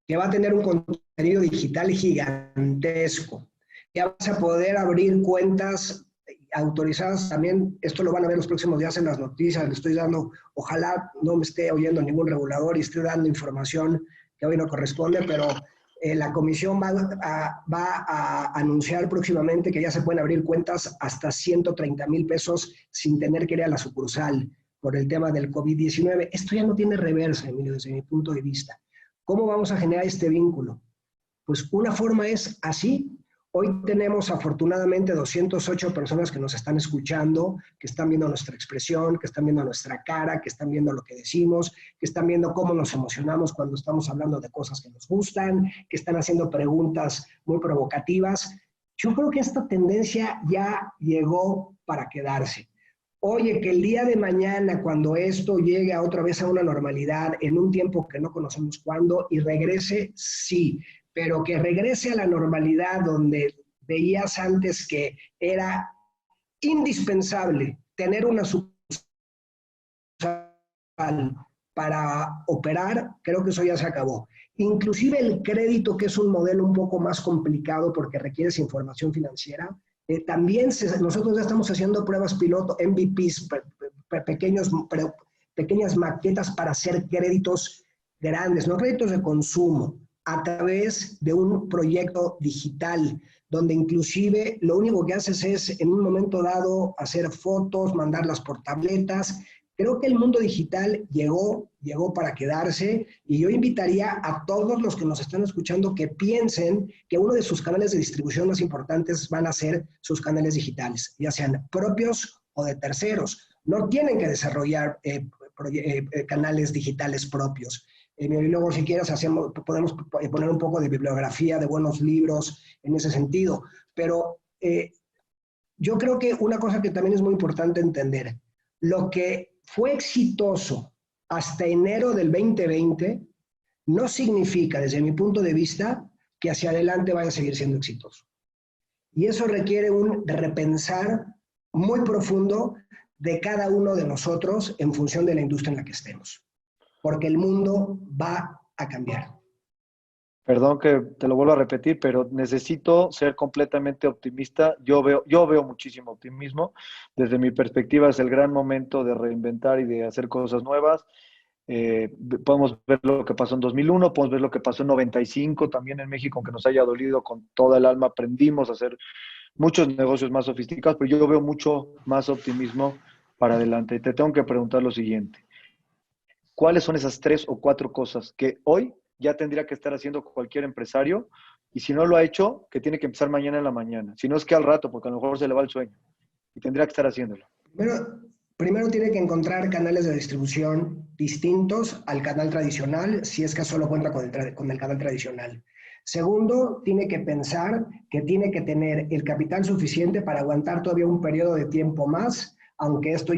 que va a tener un contenido digital gigantesco, ya vas a poder abrir cuentas autorizadas también, esto lo van a ver los próximos días en las noticias, le estoy dando, ojalá no me esté oyendo ningún regulador y esté dando información que hoy no corresponde, pero la comisión va a anunciar próximamente que ya se pueden abrir cuentas hasta 130,000 pesos sin tener que ir a la sucursal por el tema del COVID-19. Esto ya no tiene reversa, Emilio, desde mi punto de vista. ¿Cómo vamos a generar este vínculo? Pues una forma es así, Hoy tenemos afortunadamente 208 personas que nos están escuchando, que están viendo nuestra expresión, que están viendo nuestra cara, que están viendo lo que decimos, que están viendo cómo nos emocionamos cuando estamos hablando de cosas que nos gustan, que están haciendo preguntas muy provocativas. Yo creo que esta tendencia ya llegó para quedarse. Oye, que el día de mañana, cuando esto llegue otra vez a una normalidad, en un tiempo que no conocemos cuándo, y regrese, sí, pero que regrese a la normalidad donde veías antes que era indispensable tener una sucursal para operar, creo que eso ya se acabó. Inclusive el crédito, que es un modelo un poco más complicado porque requiere información financiera, también nosotros ya estamos haciendo pruebas piloto, MVPs, pequeñas maquetas para hacer créditos grandes, no créditos de consumo, a través de un proyecto digital, donde inclusive lo único que haces es, en un momento dado, hacer fotos, mandarlas por tabletas. Creo que el mundo digital llegó para quedarse, y yo invitaría a todos los que nos están escuchando que piensen que uno de sus canales de distribución más importantes van a ser sus canales digitales, ya sean propios o de terceros. No tienen que desarrollar canales digitales propios. Y luego, si quieres, podemos poner un poco de bibliografía, de buenos libros en ese sentido. Pero yo creo que una cosa que también es muy importante entender, lo que fue exitoso hasta enero del 2020 no significa, desde mi punto de vista, que hacia adelante vaya a seguir siendo exitoso. Y eso requiere un repensar muy profundo de cada uno de nosotros en función de la industria en la que estemos. Porque el mundo va a cambiar. Perdón que te lo vuelvo a repetir, pero necesito ser completamente optimista. Yo veo muchísimo optimismo. Desde mi perspectiva es el gran momento de reinventar y de hacer cosas nuevas. Podemos ver lo que pasó en 2001, podemos ver lo que pasó en 95, también en México, aunque nos haya dolido, con toda el alma aprendimos a hacer muchos negocios más sofisticados, pero yo veo mucho más optimismo para adelante. Y te tengo que preguntar lo siguiente. ¿Cuáles son esas 3 o 4 cosas que hoy ya tendría que estar haciendo cualquier empresario? Y si no lo ha hecho, que tiene que empezar mañana en la mañana. Si no, es que al rato, porque a lo mejor se le va el sueño. Y tendría que estar haciéndolo. Primero tiene que encontrar canales de distribución distintos al canal tradicional, si es que solo cuenta con el canal tradicional. Segundo, tiene que pensar que tiene que tener el capital suficiente para aguantar todavía un periodo de tiempo más, aunque esto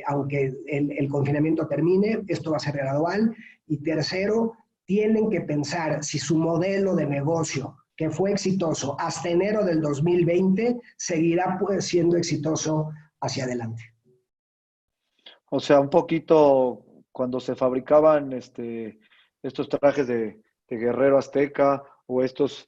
aunque el confinamiento termine, esto va a ser gradual. Y tercero, tienen que pensar si su modelo de negocio, que fue exitoso hasta enero del 2020, seguirá siendo exitoso hacia adelante. O sea, un poquito cuando se fabricaban estos trajes de guerrero azteca, o estos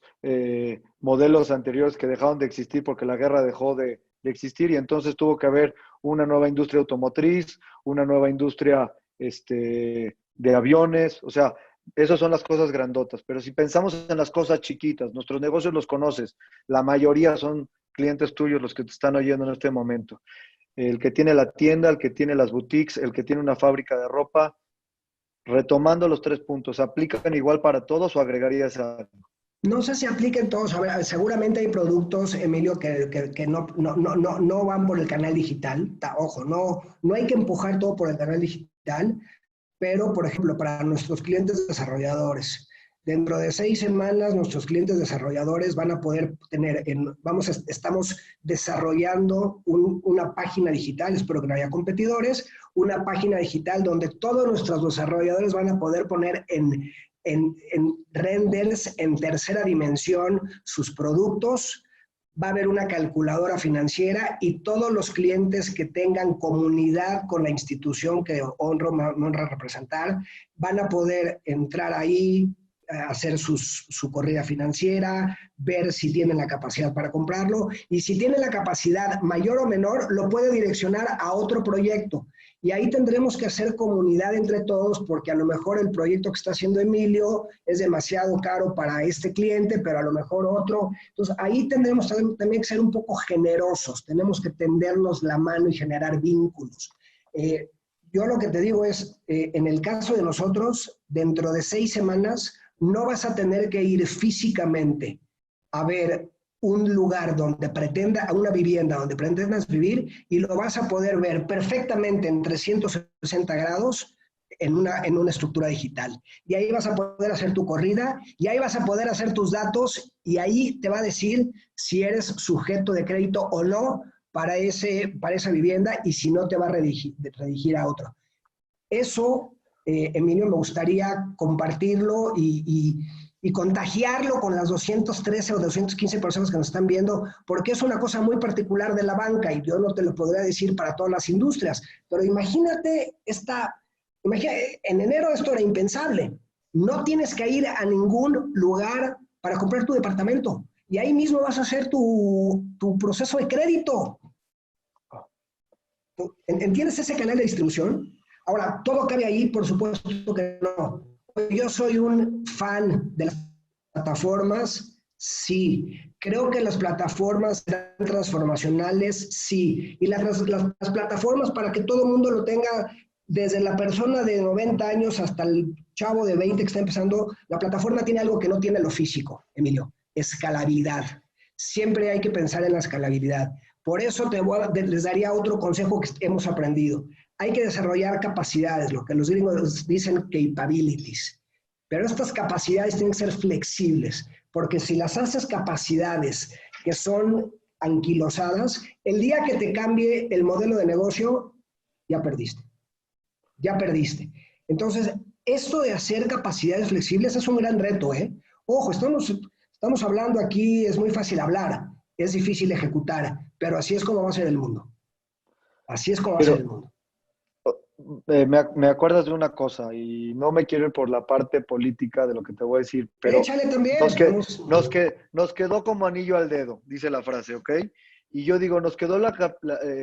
modelos anteriores que dejaron de existir porque la guerra dejó de existir, y entonces tuvo que haber una nueva industria automotriz, una nueva industria de aviones. O sea, esas son las cosas grandotas, pero si pensamos en las cosas chiquitas, nuestros negocios los conoces, la mayoría son clientes tuyos los que te están oyendo en este momento. El que tiene la tienda, el que tiene las boutiques, el que tiene una fábrica de ropa. Retomando los 3 puntos, ¿aplican igual para todos o agregarías algo? No sé si apliquen todos. A ver, seguramente hay productos, Emilio, que no van por el canal digital. Ojo, no hay que empujar todo por el canal digital, pero, por ejemplo, para nuestros clientes desarrolladores, dentro de 6 semanas nuestros clientes desarrolladores van a poder tener, estamos desarrollando una página digital, espero que no haya competidores, una página digital donde todos nuestros desarrolladores van a poder poner en renders en tercera dimensión sus productos. Va a haber una calculadora financiera, y todos los clientes que tengan comunidad con la institución que honra representar van a poder entrar ahí, hacer su corrida financiera, ver si tienen la capacidad para comprarlo, y si tienen la capacidad mayor o menor, lo puede direccionar a otro proyecto. Y ahí tendremos que hacer comunidad entre todos, porque a lo mejor el proyecto que está haciendo Emilio es demasiado caro para este cliente, pero a lo mejor otro. Entonces, ahí tendremos también que ser un poco generosos, tenemos que tendernos la mano y generar vínculos. Yo lo que te digo es, en el caso de nosotros, dentro de 6 semanas, no vas a tener que ir físicamente a ver un lugar donde a una vivienda donde pretendas vivir y lo vas a poder ver perfectamente en 360 grados en una estructura digital. Y ahí vas a poder hacer tu corrida, y ahí vas a poder hacer tus datos, y ahí te va a decir si eres sujeto de crédito o no para esa vivienda, y si no te va a redirigir a otro. Eso, Emilio, me gustaría compartirlo y contagiarlo con las 213 o 215 personas que nos están viendo, porque es una cosa muy particular de la banca, y yo no te lo podría decir para todas las industrias, pero imagínate en enero esto era impensable. No tienes que ir a ningún lugar para comprar tu departamento, y ahí mismo vas a hacer tu proceso de crédito. ¿Entiendes ese canal de distribución? Ahora, ¿todo cabe ahí? Por supuesto que no. Yo soy un fan de las plataformas, sí. Creo que las plataformas serán transformacionales, sí. Y las plataformas, para que todo el mundo lo tenga, desde la persona de 90 años hasta el chavo de 20 que está empezando, la plataforma tiene algo que no tiene lo físico, Emilio: escalabilidad. Siempre hay que pensar en la escalabilidad. Por eso les daría otro consejo que hemos aprendido. Hay que desarrollar capacidades, lo que los gringos dicen capabilities. Pero estas capacidades tienen que ser flexibles, porque si las haces capacidades que son anquilosadas, el día que te cambie el modelo de negocio, ya perdiste. Ya perdiste. Entonces, esto de hacer capacidades flexibles es un gran reto, ¿eh? Ojo, estamos hablando aquí, es muy fácil hablar, es difícil ejecutar, pero así es como va a ser el mundo. Así es como va a ser el mundo. Me acuerdas de una cosa, y no me quiero ir por la parte política de lo que te voy a decir, pero échale también. nos quedó como anillo al dedo, dice la frase, ¿ok? Y yo digo, nos quedó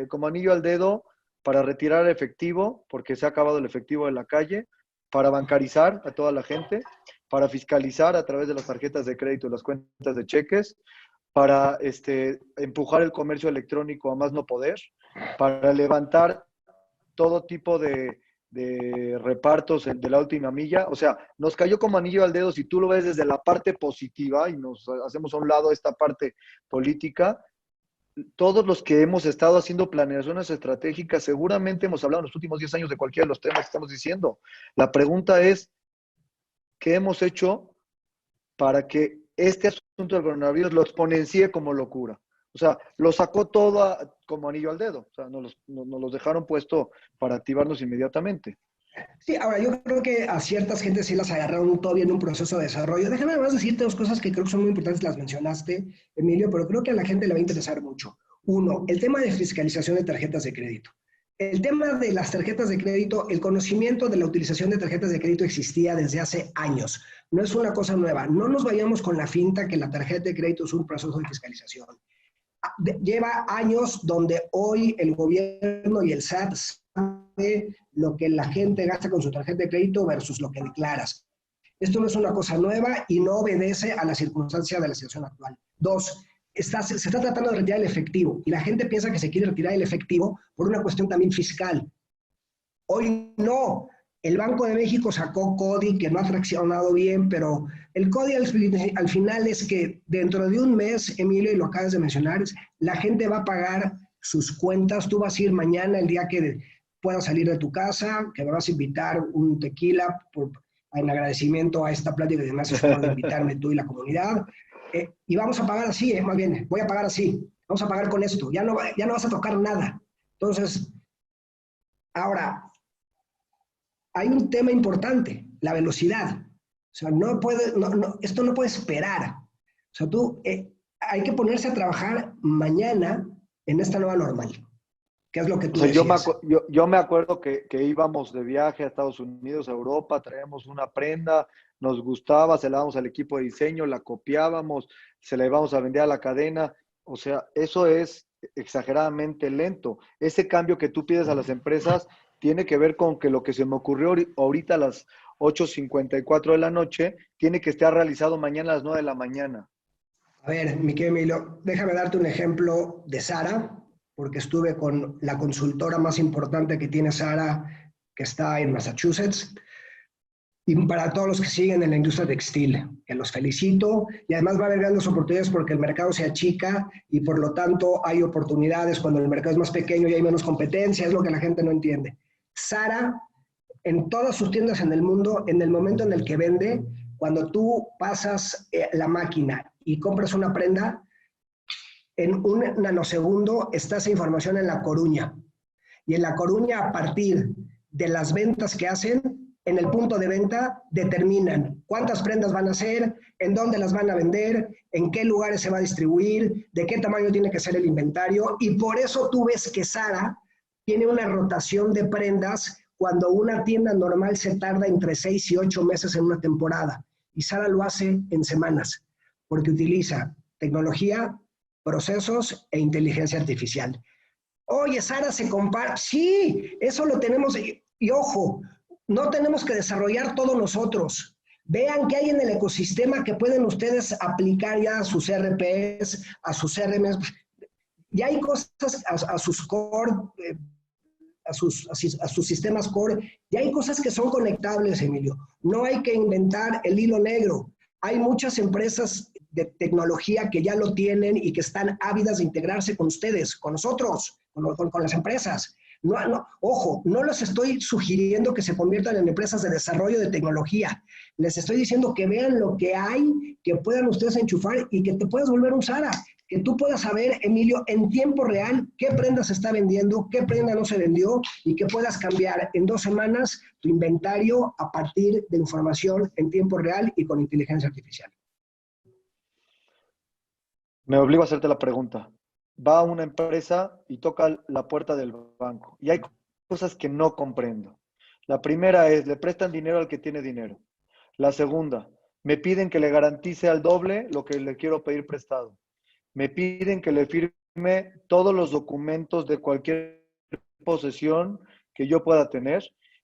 como anillo al dedo para retirar efectivo, porque se ha acabado el efectivo de la calle, para bancarizar a toda la gente, para fiscalizar a través de las tarjetas de crédito y las cuentas de cheques, para empujar el comercio electrónico a más no poder, para levantar todo tipo de repartos de la última milla. O sea, nos cayó como anillo al dedo si tú lo ves desde la parte positiva y nos hacemos a un lado esta parte política. Todos los que hemos estado haciendo planeaciones estratégicas, seguramente hemos hablado en los últimos 10 años de cualquiera de los temas que estamos diciendo. La pregunta es, ¿qué hemos hecho para que este asunto del coronavirus lo exponencie como locura? O sea, lo sacó todo como anillo al dedo. O sea, nos los dejaron puesto para activarnos inmediatamente. Sí, ahora yo creo que a ciertas gentes sí las agarraron todavía en un proceso de desarrollo. Déjame además decirte dos cosas que creo que son muy importantes, las mencionaste, Emilio, pero creo que a la gente le va a interesar mucho. Uno, el tema de fiscalización de tarjetas de crédito. El tema de las tarjetas de crédito, el conocimiento de la utilización de tarjetas de crédito existía desde hace años. No es una cosa nueva. No nos vayamos con la finta que la tarjeta de crédito es un proceso de fiscalización. Lleva años donde hoy el gobierno y el SAT sabe lo que la gente gasta con su tarjeta de crédito versus lo que declaras. Esto no es una cosa nueva y no obedece a la circunstancia de la situación actual. Dos, se está tratando de retirar el efectivo y la gente piensa que se quiere retirar el efectivo por una cuestión también fiscal. Hoy no. El Banco de México sacó CODI, que no ha fraccionado bien, pero el CODI al final es que dentro de un mes, Emilio, y lo acabas de mencionar, la gente va a pagar sus cuentas. Tú vas a ir mañana, el día que puedas salir de tu casa, que me vas a invitar un tequila en agradecimiento a esta plática que me haces favor de invitarme tú y la comunidad. Y vamos a pagar así, más bien, voy a pagar así. Vamos a pagar con esto. Ya no vas a tocar nada. Entonces, ahora, hay un tema importante, la velocidad. O sea, esto no puede esperar. O sea, hay que ponerse a trabajar mañana en esta nueva normal, que es lo que tú decías. Yo me acuerdo que íbamos de viaje a Estados Unidos, a Europa, traíamos una prenda, nos gustaba, se la dábamos al equipo de diseño, la copiábamos, se la íbamos a vender a la cadena. O sea, eso es exageradamente lento. Ese cambio que tú pides a las empresas tiene que ver con que lo que se me ocurrió ahorita a las 8:54 de la noche tiene que estar realizado mañana a las 9 de la mañana. A ver, mi querido Emilio, déjame darte un ejemplo de Sara, porque estuve con la consultora más importante que tiene Sara, que está en Massachusetts. y para todos los que siguen en la industria textil, que los felicito, y además va a haber grandes oportunidades porque el mercado se achica y por lo tanto hay oportunidades cuando el mercado es más pequeño y hay menos competencia, es lo que la gente no entiende. Zara, en todas sus tiendas en el mundo, en el momento en el que vende, cuando tú pasas la máquina y compras una prenda, en un nanosegundo está esa información en La Coruña. Y en La Coruña, a partir de las ventas que hacen, en el punto de venta determinan cuántas prendas van a hacer, en dónde las van a vender, en qué lugares se va a distribuir, de qué tamaño tiene que ser el inventario. Y por eso tú ves que Zara tiene una rotación de prendas cuando una tienda normal se tarda entre 6 y 8 meses en una temporada. Y Zara lo hace en semanas, porque utiliza tecnología, procesos e inteligencia artificial. Oye, Zara se compara. Sí, eso lo tenemos. Y ojo, no tenemos que desarrollar todos nosotros. Vean qué hay en el ecosistema que pueden ustedes aplicar ya a sus RPs, a sus CRMs. Ya hay cosas a sus core, a sus sistemas core. Ya hay cosas que son conectables, Emilio. No hay que inventar el hilo negro. Hay muchas empresas de tecnología que ya lo tienen y que están ávidas de integrarse con ustedes, con nosotros, con las empresas. Ojo, no les estoy sugiriendo que se conviertan en empresas de desarrollo de tecnología. Les estoy diciendo que vean lo que hay, que puedan ustedes enchufar y que te puedas volver un Zara. Que tú puedas saber, Emilio, en tiempo real qué prenda se está vendiendo, qué prenda no se vendió y que puedas cambiar en 2 semanas tu inventario a partir de información en tiempo real y con inteligencia artificial. Me obligo a hacerte la pregunta. Va a una empresa y toca la puerta del banco. Y hay cosas que no comprendo. La primera es, le prestan dinero al que tiene dinero. La segunda, me piden que le garantice al doble lo que le quiero pedir prestado. Me piden que le firme todos los documentos de cualquier posesión que yo pueda tener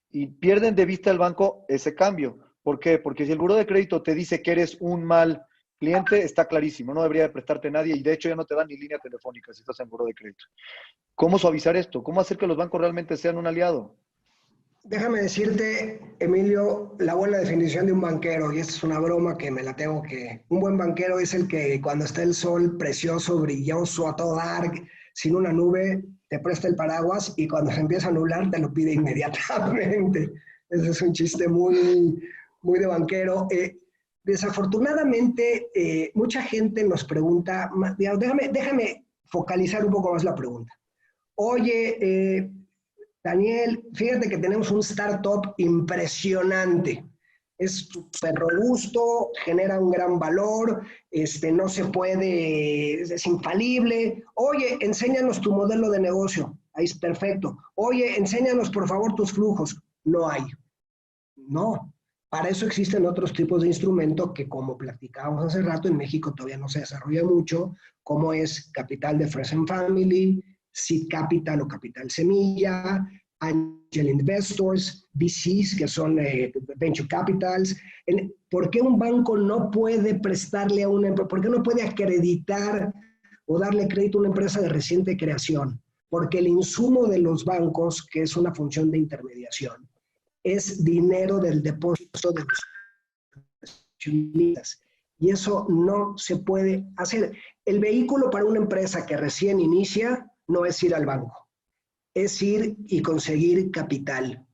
y pierden de vista el banco ese cambio. ¿Por qué? Porque si el buró de crédito te dice que eres un mal cliente, está clarísimo, no debería de prestarte nadie y de hecho ya no te dan ni línea telefónica si estás en buró de crédito. ¿Cómo suavizar esto? ¿Cómo hacer que los bancos realmente sean un aliado? Déjame decirte, Emilio, la buena definición de un banquero, y esta es una broma que me la tengo que... Un buen banquero es el que cuando está el sol precioso, brilloso, a todo dar, sin una nube, te presta el paraguas y cuando se empieza a nublar te lo pide inmediatamente. Ese es un chiste muy, muy de banquero. Desafortunadamente, mucha gente nos pregunta, déjame focalizar un poco más la pregunta. Oye, Daniel, fíjate que tenemos un startup impresionante. Es súper robusto, genera un gran valor, no se puede, es infalible. Oye, enséñanos tu modelo de negocio. Ahí es perfecto. Oye, enséñanos por favor tus flujos. No hay. No. Para eso existen otros tipos de instrumentos que, como platicábamos hace rato, en México todavía no se desarrolla mucho, como es Capital de Friends and Family, Seed Capital o Capital Semilla, Angel Investors, VCs, que son Venture Capitals. ¿Por qué un banco no puede prestarle a una empresa? ¿Por qué no puede acreditar o darle crédito a una empresa de reciente creación? Porque el insumo de los bancos, que es una función de intermediación, es dinero del depósito de los accionistas. Y eso no se puede hacer. El vehículo para una empresa que recién inicia no es ir al banco, es ir y conseguir capital.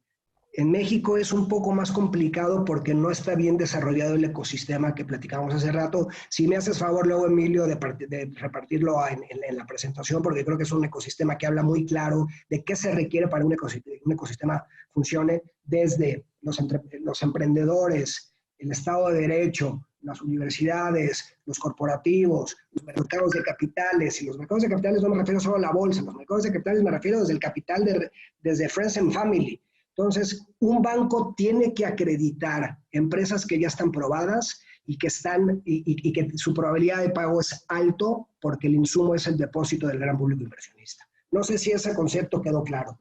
En México es un poco más complicado porque no está bien desarrollado el ecosistema que platicamos hace rato. Si me haces favor luego, Emilio, de repartirlo en la presentación, porque creo que es un ecosistema que habla muy claro de qué se requiere para un ecosistema funcione, desde los emprendedores, el Estado de Derecho, las universidades, los corporativos, los mercados de capitales. Y los mercados de capitales no me refiero solo a la bolsa, los mercados de capitales me refiero desde el capital, desde Friends and Family. Entonces, un banco tiene que acreditar empresas que ya están probadas y que su probabilidad de pago es alto porque el insumo es el depósito del gran público inversionista. No sé si ese concepto quedó claro.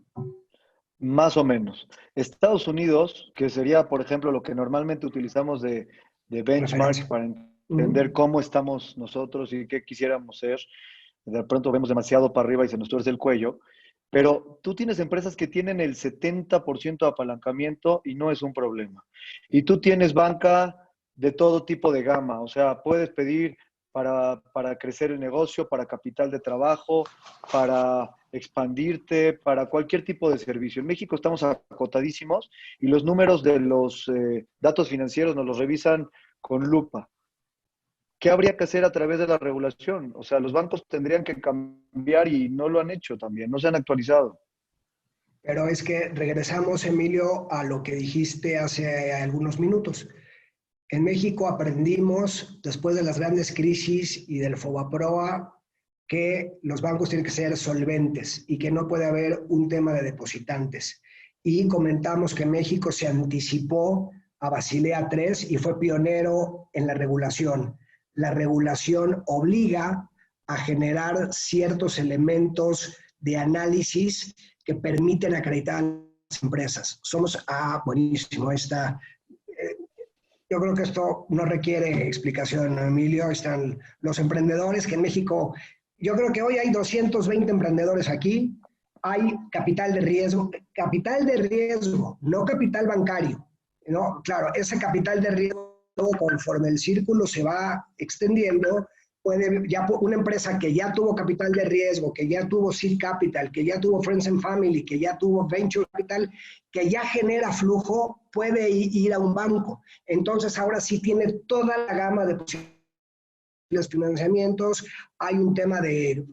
Más o menos. Estados Unidos, que sería, por ejemplo, lo que normalmente utilizamos de benchmark para entender cómo estamos nosotros y qué quisiéramos ser, de pronto vemos demasiado para arriba y se nos tuerce el cuello. Pero tú tienes empresas que tienen el 70% de apalancamiento y no es un problema. Y tú tienes banca de todo tipo de gama, o sea, puedes pedir para crecer el negocio, para capital de trabajo, para expandirte, para cualquier tipo de servicio. En México estamos acotadísimos y los números de los datos financieros nos los revisan con lupa. ¿Qué habría que hacer a través de la regulación? O sea, los bancos tendrían que cambiar y no lo han hecho también, no se han actualizado. Pero es que regresamos, Emilio, a lo que dijiste hace algunos minutos. En México aprendimos, después de las grandes crisis y del FOBAPROA, que los bancos tienen que ser solventes y que no puede haber un tema de depositantes. Y comentamos que México se anticipó a Basilea III y fue pionero en la regulación. La regulación obliga a generar ciertos elementos de análisis que permiten acreditar a las empresas. Buenísimo, yo creo que esto no requiere explicación, Emilio. Están los emprendedores que en México, yo creo que hoy hay 220 emprendedores aquí. Hay capital de riesgo, no capital bancario. ¿No? Claro, ese capital de riesgo, conforme el círculo se va extendiendo, una empresa que ya tuvo capital de riesgo, que ya tuvo seed capital, que ya tuvo friends and family, que ya tuvo venture capital, que ya genera flujo, puede ir a un banco. Entonces ahora sí tiene toda la gama de posibles financiamientos. Hay un tema de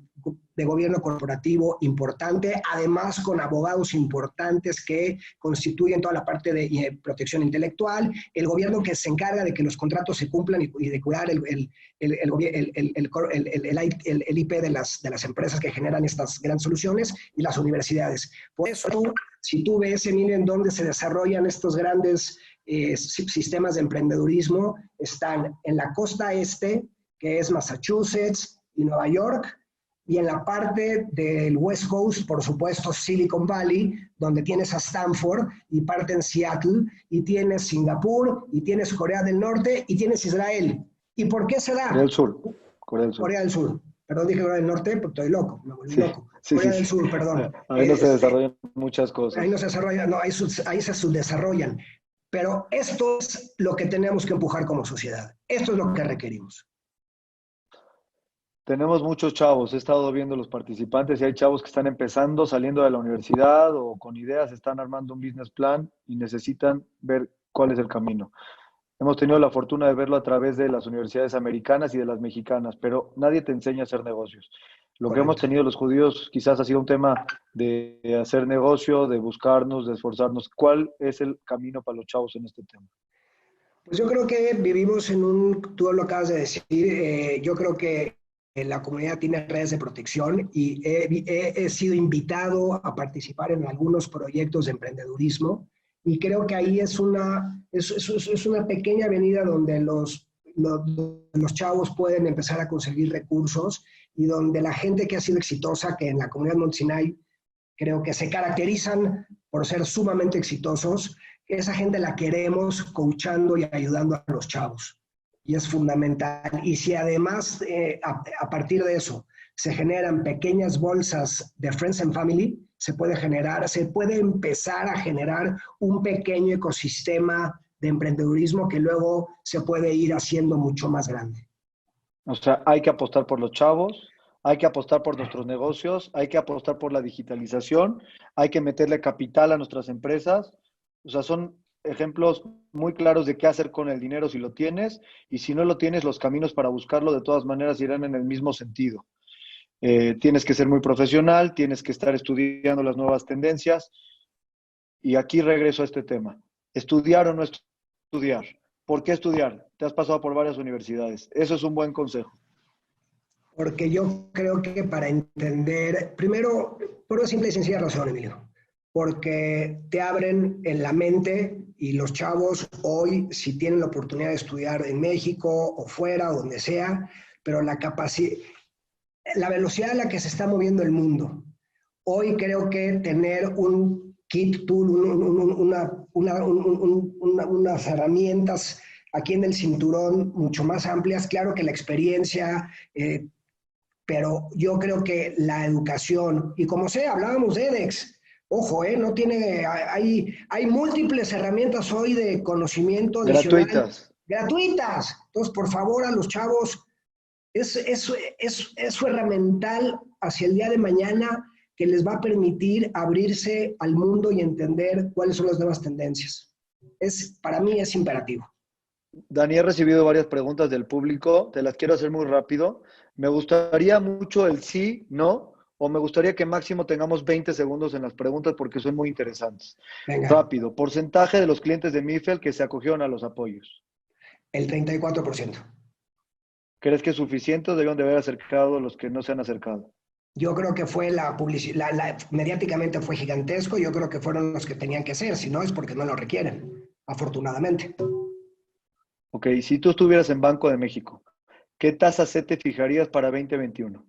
gobierno corporativo importante, además con abogados importantes que constituyen toda la parte de protección intelectual, el gobierno que se encarga de que los contratos se cumplan y de cuidar el IP de las empresas que generan estas grandes soluciones, y las universidades. Por eso, si tú ves, Emilio, en dónde se desarrollan estos grandes sistemas de emprendedurismo, están en la costa este, que es Massachusetts y Nueva York, y en la parte del West Coast, por supuesto, Silicon Valley, donde tienes a Stanford, y parte en Seattle, y tienes Singapur, y tienes Corea del Norte, y tienes Israel. ¿Y por qué se da? Corea del Sur. Corea del Sur. Perdón, dije Corea del Norte, porque estoy loco, me volví loco. Sí, Corea del Sur, perdón. Ahí no se desarrollan muchas cosas. Ahí no se desarrollan, no, ahí se subdesarrollan. Pero esto es lo que tenemos que empujar como sociedad. Esto es lo que requerimos. Tenemos muchos chavos, he estado viendo los participantes y hay chavos que están empezando, saliendo de la universidad o con ideas, están armando un business plan y necesitan ver cuál es el camino. Hemos tenido la fortuna de verlo a través de las universidades americanas y de las mexicanas, pero nadie te enseña a hacer negocios. Lo que hemos tenido los judíos quizás ha sido un tema de hacer negocio, de buscarnos, de esforzarnos. ¿Cuál es el camino para los chavos en este tema? Pues yo creo que vivimos tú lo acabas de decir, yo creo que la comunidad tiene redes de protección y he sido invitado a participar en algunos proyectos de emprendedurismo, y creo que ahí es una pequeña avenida donde los chavos pueden empezar a conseguir recursos, y donde la gente que ha sido exitosa, que en la comunidad Montsinai creo que se caracterizan por ser sumamente exitosos, esa gente la queremos coachando y ayudando a los chavos. Y es fundamental. Y si además, a partir de eso, se generan pequeñas bolsas de Friends and Family, se puede empezar a generar un pequeño ecosistema de emprendedurismo que luego se puede ir haciendo mucho más grande. O sea, hay que apostar por los chavos, hay que apostar por nuestros negocios, hay que apostar por la digitalización, hay que meterle capital a nuestras empresas. O sea, son ejemplos muy claros de qué hacer con el dinero si lo tienes, y si no lo tienes, los caminos para buscarlo de todas maneras irán en el mismo sentido. Tienes que ser muy profesional, tienes que estar estudiando las nuevas tendencias, y aquí regreso a este tema. ¿Estudiar o no estudiar? ¿Por qué estudiar? Te has pasado por varias universidades. Eso es un buen consejo. Porque yo creo que para entender, primero, por una simple y sencilla razón, Emilio, porque te abren en la mente, y los chavos hoy, si tienen la oportunidad de estudiar en México o fuera, o donde sea, pero la velocidad a la que se está moviendo el mundo, hoy creo que tener un kit tool, unas herramientas aquí en el cinturón mucho más amplias, claro que la experiencia pero yo creo que la educación, y como sé, hablábamos de edX, ojo, no tiene, hay múltiples herramientas hoy de conocimiento adicional. Gratuitas. Gratuitas. Entonces, por favor, a los chavos, es su herramental hacia el día de mañana que les va a permitir abrirse al mundo y entender cuáles son las nuevas tendencias. Para mí es imperativo. Dani, he recibido varias preguntas del público, te las quiero hacer muy rápido. Me gustaría mucho el sí, no, o me gustaría que máximo tengamos 20 segundos en las preguntas porque son muy interesantes. Venga. Rápido, porcentaje de los clientes de Mifel que se acogieron a los apoyos. El 34%. ¿Crees que es suficiente o debieron de haber acercado los que no se han acercado? Yo creo que fue la publicidad, mediáticamente fue gigantesco, yo creo que fueron los que tenían que ser, si no es porque no lo requieren, afortunadamente. Ok, si tú estuvieras en Banco de México, ¿qué tasa C te fijarías para 2021?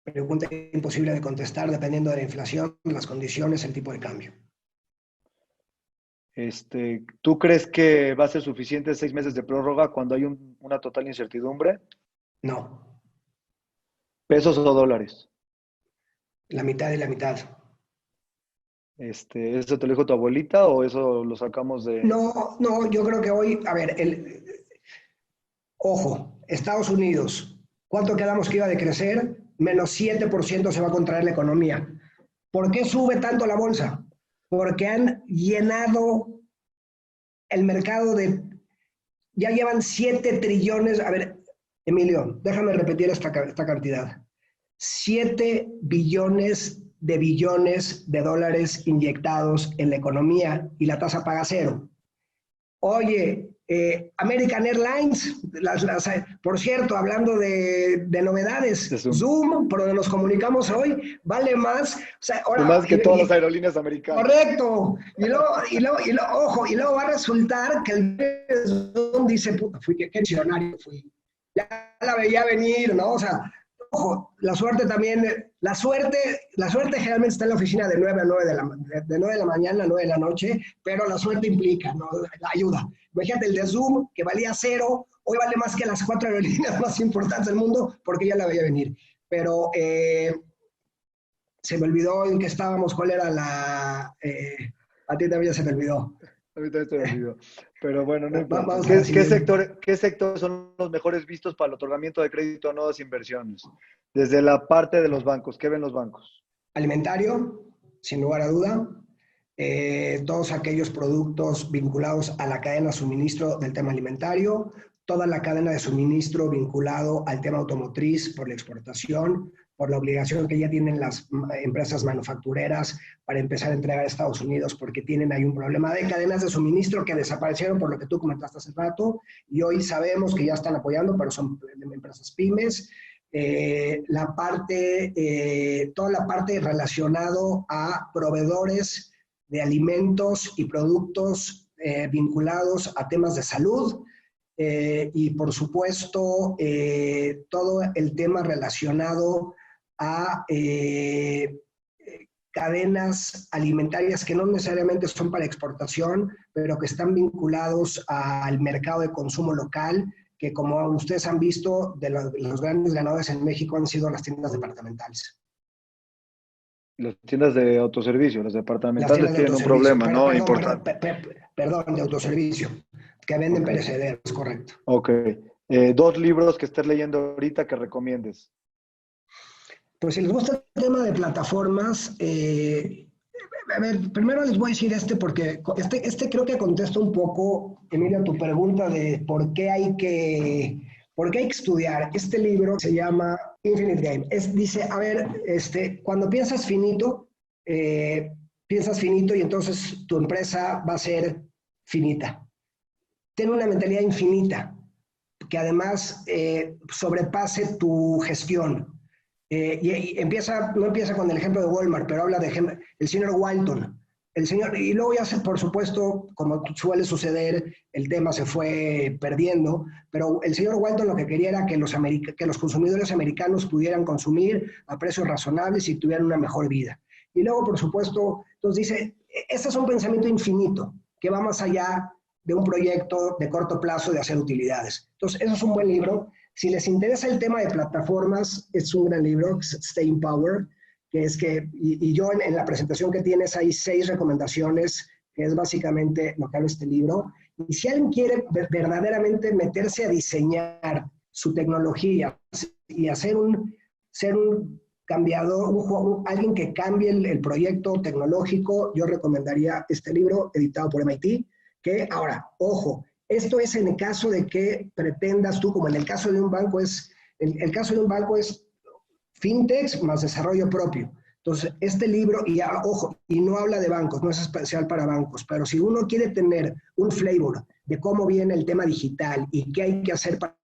Pregunta imposible de contestar dependiendo de la inflación, las condiciones, el tipo de cambio. ¿Tú crees que va a ser suficiente 6 meses de prórroga cuando hay una total incertidumbre? No. ¿Pesos o dólares? La mitad y la mitad. ¿Eso te lo dijo tu abuelita o eso lo sacamos de...? No, yo creo que hoy, a ver, ojo, Estados Unidos, ¿cuánto quedamos que iba a decrecer? Menos 7% se va a contraer la economía. ¿Por qué sube tanto la bolsa? Porque han llenado el mercado ya llevan 7 trillones, a ver, Emilio, déjame repetir esta cantidad. 7 billones de dólares inyectados en la economía y la tasa paga cero. Oye, American Airlines, por cierto, hablando de novedades, Zoom, por donde nos comunicamos hoy, vale más. O sea, ahora, más que todas las aerolíneas americanas. Correcto. Y luego va a resultar que el Zoom dice, puta, qué visionario fui. Ya la veía venir, ¿no? O sea, ojo, la suerte generalmente está en la oficina de 9 de la mañana a 9 de la noche, pero la suerte implica, ¿no? La ayuda. Imagínate el de Zoom, que valía 0, hoy vale más que las 4 aerolíneas más importantes del mundo, porque ya la veía venir. Pero se me olvidó en qué estábamos, cuál era a ti también se me olvidó. A mí también se me olvidó. Pero bueno, no importa. ¿Qué sectores son los mejores vistos para el otorgamiento de crédito a nuevas inversiones? Desde la parte de los bancos, ¿qué ven los bancos? Alimentario, sin lugar a duda. Todos aquellos productos vinculados a la cadena de suministro del tema alimentario, toda la cadena de suministro vinculado al tema automotriz por la exportación, por la obligación que ya tienen las empresas manufactureras para empezar a entregar a Estados Unidos porque tienen ahí un problema de cadenas de suministro que desaparecieron por lo que tú comentaste hace rato y hoy sabemos que ya están apoyando, pero son empresas pymes. Toda la parte relacionado a proveedores de alimentos y productos vinculados a temas de salud y por supuesto todo el tema relacionado a cadenas alimentarias que no necesariamente son para exportación, pero que están vinculados al mercado de consumo local, que como ustedes han visto, de los grandes ganadores en México han sido las tiendas departamentales. Las tiendas de autoservicio, las departamentales tienen un problema, ¿no? Importante. Perdón, de autoservicio, que venden perecederos, correcto. Ok. 2 libros que estés leyendo ahorita que recomiendes. Pues si les gusta el tema de plataformas, a ver, primero les voy a decir porque creo que contesta un poco, Emilio, tu pregunta de por qué hay que estudiar. Este libro se llama Infinite Game. Dice, a ver, cuando piensas finito y entonces tu empresa va a ser finita. Ten una mentalidad infinita, que además sobrepase tu gestión. Y no empieza con el ejemplo de Walmart, pero habla el señor Walton. Y luego ya, por supuesto, como suele suceder, el tema se fue perdiendo, pero el señor Walton lo que quería era que los consumidores americanos pudieran consumir a precios razonables y tuvieran una mejor vida. Y luego, por supuesto, entonces dice, este es un pensamiento infinito, que va más allá de un proyecto de corto plazo de hacer utilidades. Entonces, eso es un buen libro. si les interesa el tema de plataformas, es un gran libro, Staying Power, que es que, y yo en la presentación que tienes hay 6 recomendaciones, que es básicamente lo que habla este libro. Y si alguien quiere verdaderamente meterse a diseñar su tecnología y hacer ser un cambiador, alguien que cambie el proyecto tecnológico, yo recomendaría este libro editado por MIT, que ahora, ojo, esto es en el caso de que pretendas tú, como en el caso de un banco el caso de un banco es fintech más desarrollo propio. Entonces, este libro, y ojo, y no habla de bancos, no es especial para bancos, pero si uno quiere tener un flavor de cómo viene el tema digital y qué hay que hacer para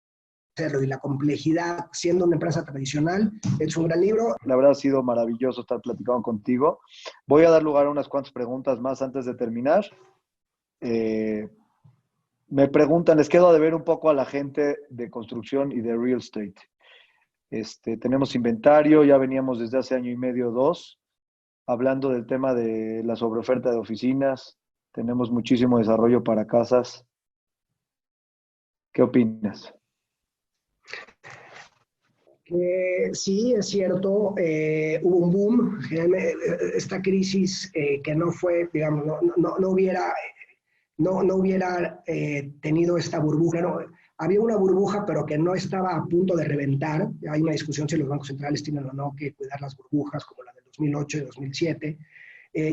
hacerlo y la complejidad siendo una empresa tradicional, es un gran libro. La verdad ha sido maravilloso estar platicando contigo. Voy a dar lugar a unas cuantas preguntas más antes de terminar. Me preguntan, les quedo a deber un poco a la gente de construcción y de real estate. Tenemos inventario, ya veníamos desde hace 1 año y medio, 2, hablando del tema de la sobreoferta de oficinas. Tenemos muchísimo desarrollo para casas. ¿Qué opinas? Sí, es cierto, hubo un boom, esta crisis que no fue, digamos, no hubiera tenido esta burbuja. No, había una burbuja, pero que no estaba a punto de reventar. Hay una discusión si los bancos centrales tienen o no que cuidar las burbujas, como la del 2008 y 2007.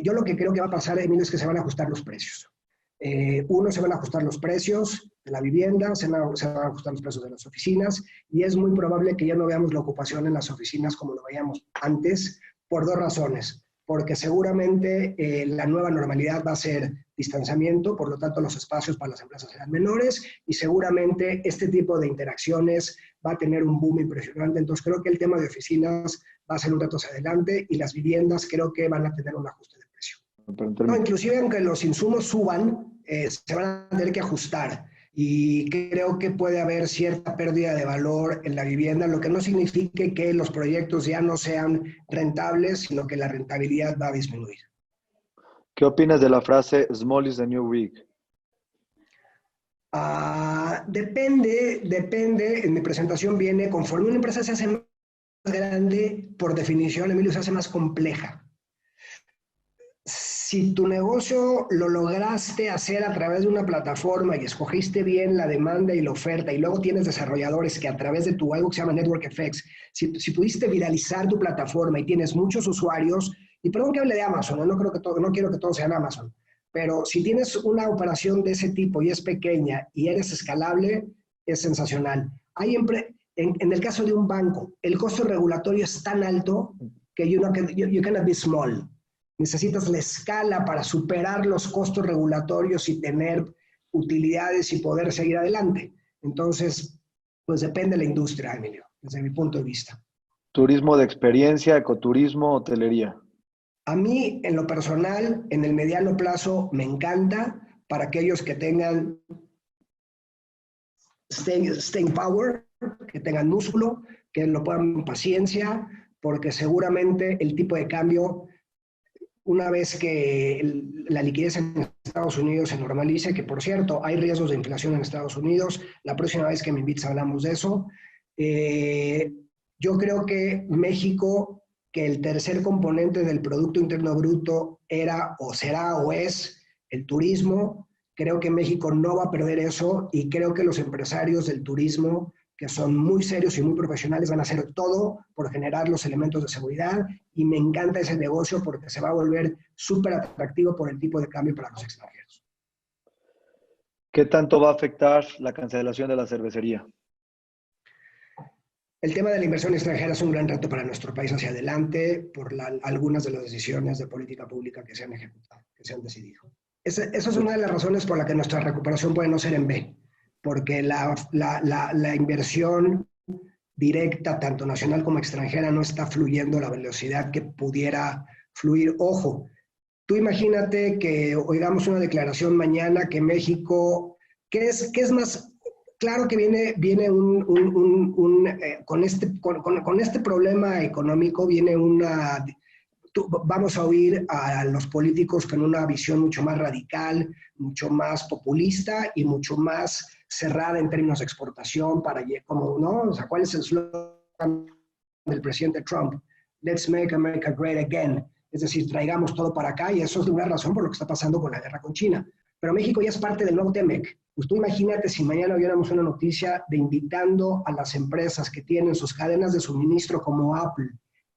Yo lo que creo que va a pasar, Emilio, es que se van a ajustar los precios. Se van a ajustar los precios de la vivienda, se van a ajustar los precios de las oficinas, y es muy probable que ya no veamos la ocupación en las oficinas como lo veíamos antes, por 2 razones. Porque seguramente la nueva normalidad va a ser distanciamiento, por lo tanto los espacios para las empresas serán menores, y seguramente este tipo de interacciones va a tener un boom impresionante. Entonces creo que el tema de oficinas va a ser un reto hacia adelante, y las viviendas creo que van a tener un ajuste de precio. No, inclusive aunque los insumos suban, se van a tener que ajustar, y creo que puede haber cierta pérdida de valor en la vivienda, lo que no significa que los proyectos ya no sean rentables, sino que la rentabilidad va a disminuir. ¿Qué opinas de la frase "Small is the new big"? Depende, en mi presentación viene, conforme una empresa se hace más grande, por definición, Emilio, se hace más compleja. Si tu negocio lo lograste hacer a través de una plataforma y escogiste bien la demanda y la oferta, y luego tienes desarrolladores que a través de algo que se llama Network Effects, si pudiste viralizar tu plataforma y tienes muchos usuarios, y perdón que hable de Amazon, no quiero que todos sean Amazon, pero si tienes una operación de ese tipo y es pequeña y eres escalable, es sensacional. En el caso de un banco, el costo regulatorio es tan alto que you cannot be small. Necesitas la escala para superar los costos regulatorios y tener utilidades y poder seguir adelante. Entonces, pues depende de la industria, Emilio, desde mi punto de vista. Turismo de experiencia, ecoturismo, hotelería. A mí, en lo personal, en el mediano plazo, me encanta para aquellos que tengan staying power, que tengan músculo, que lo puedan con paciencia, porque seguramente el tipo de cambio, una vez que la liquidez en Estados Unidos se normalice, que por cierto, hay riesgos de inflación en Estados Unidos, la próxima vez que me invites hablamos de eso. Yo creo que México, que el tercer componente del Producto Interno Bruto era o será o es el turismo, creo que México no va a perder eso, y creo que los empresarios del turismo, que son muy serios y muy profesionales, van a hacer todo por generar los elementos de seguridad, y me encanta ese negocio porque se va a volver súper atractivo por el tipo de cambio para los extranjeros. ¿Qué tanto va a afectar la cancelación de la cervecería? El tema de la inversión extranjera es un gran reto para nuestro país hacia adelante por algunas de las decisiones de política pública que se han ejecutado, que se han decidido. Esa es una de las razones por la que nuestra recuperación puede no ser en B, porque la inversión directa, tanto nacional como extranjera, no está fluyendo a la velocidad que pudiera fluir. Ojo, tú imagínate que oigamos una declaración mañana que México, ¿qué es más? Claro que viene con este problema económico, vamos a oír a los políticos con una visión mucho más radical, mucho más populista y mucho más cerrada en términos de exportación para, como, ¿no? O sea, ¿cuál es el slogan del presidente Trump? Let's make America great again. Es decir, traigamos todo para acá, y eso es una razón por lo que está pasando con la guerra con China. Pero México ya es parte del nuevo TEMEC. Pues tú imagínate si mañana viéramos una noticia de invitando a las empresas que tienen sus cadenas de suministro como Apple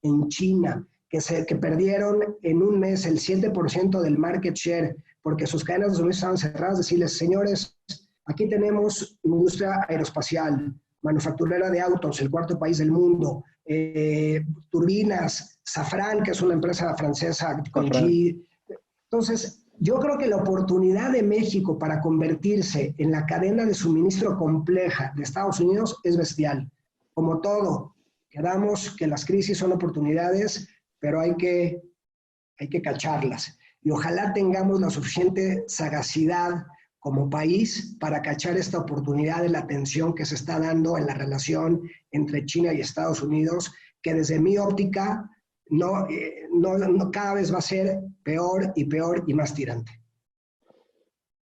en China, que perdieron en un mes el 7% del market share porque sus cadenas de suministro estaban cerradas, decirles, señores, aquí tenemos industria aeroespacial, manufacturera de autos, el cuarto país del mundo, turbinas, Safran, que es una empresa francesa con GE. Entonces, yo creo que la oportunidad de México para convertirse en la cadena de suministro compleja de Estados Unidos es bestial. Como todo, quedamos que las crisis son oportunidades, pero hay que cacharlas. Y ojalá tengamos la suficiente sagacidad como país para cachar esta oportunidad de la tensión que se está dando en la relación entre China y Estados Unidos, que desde mi óptica no, cada vez va a ser peor y más tirante.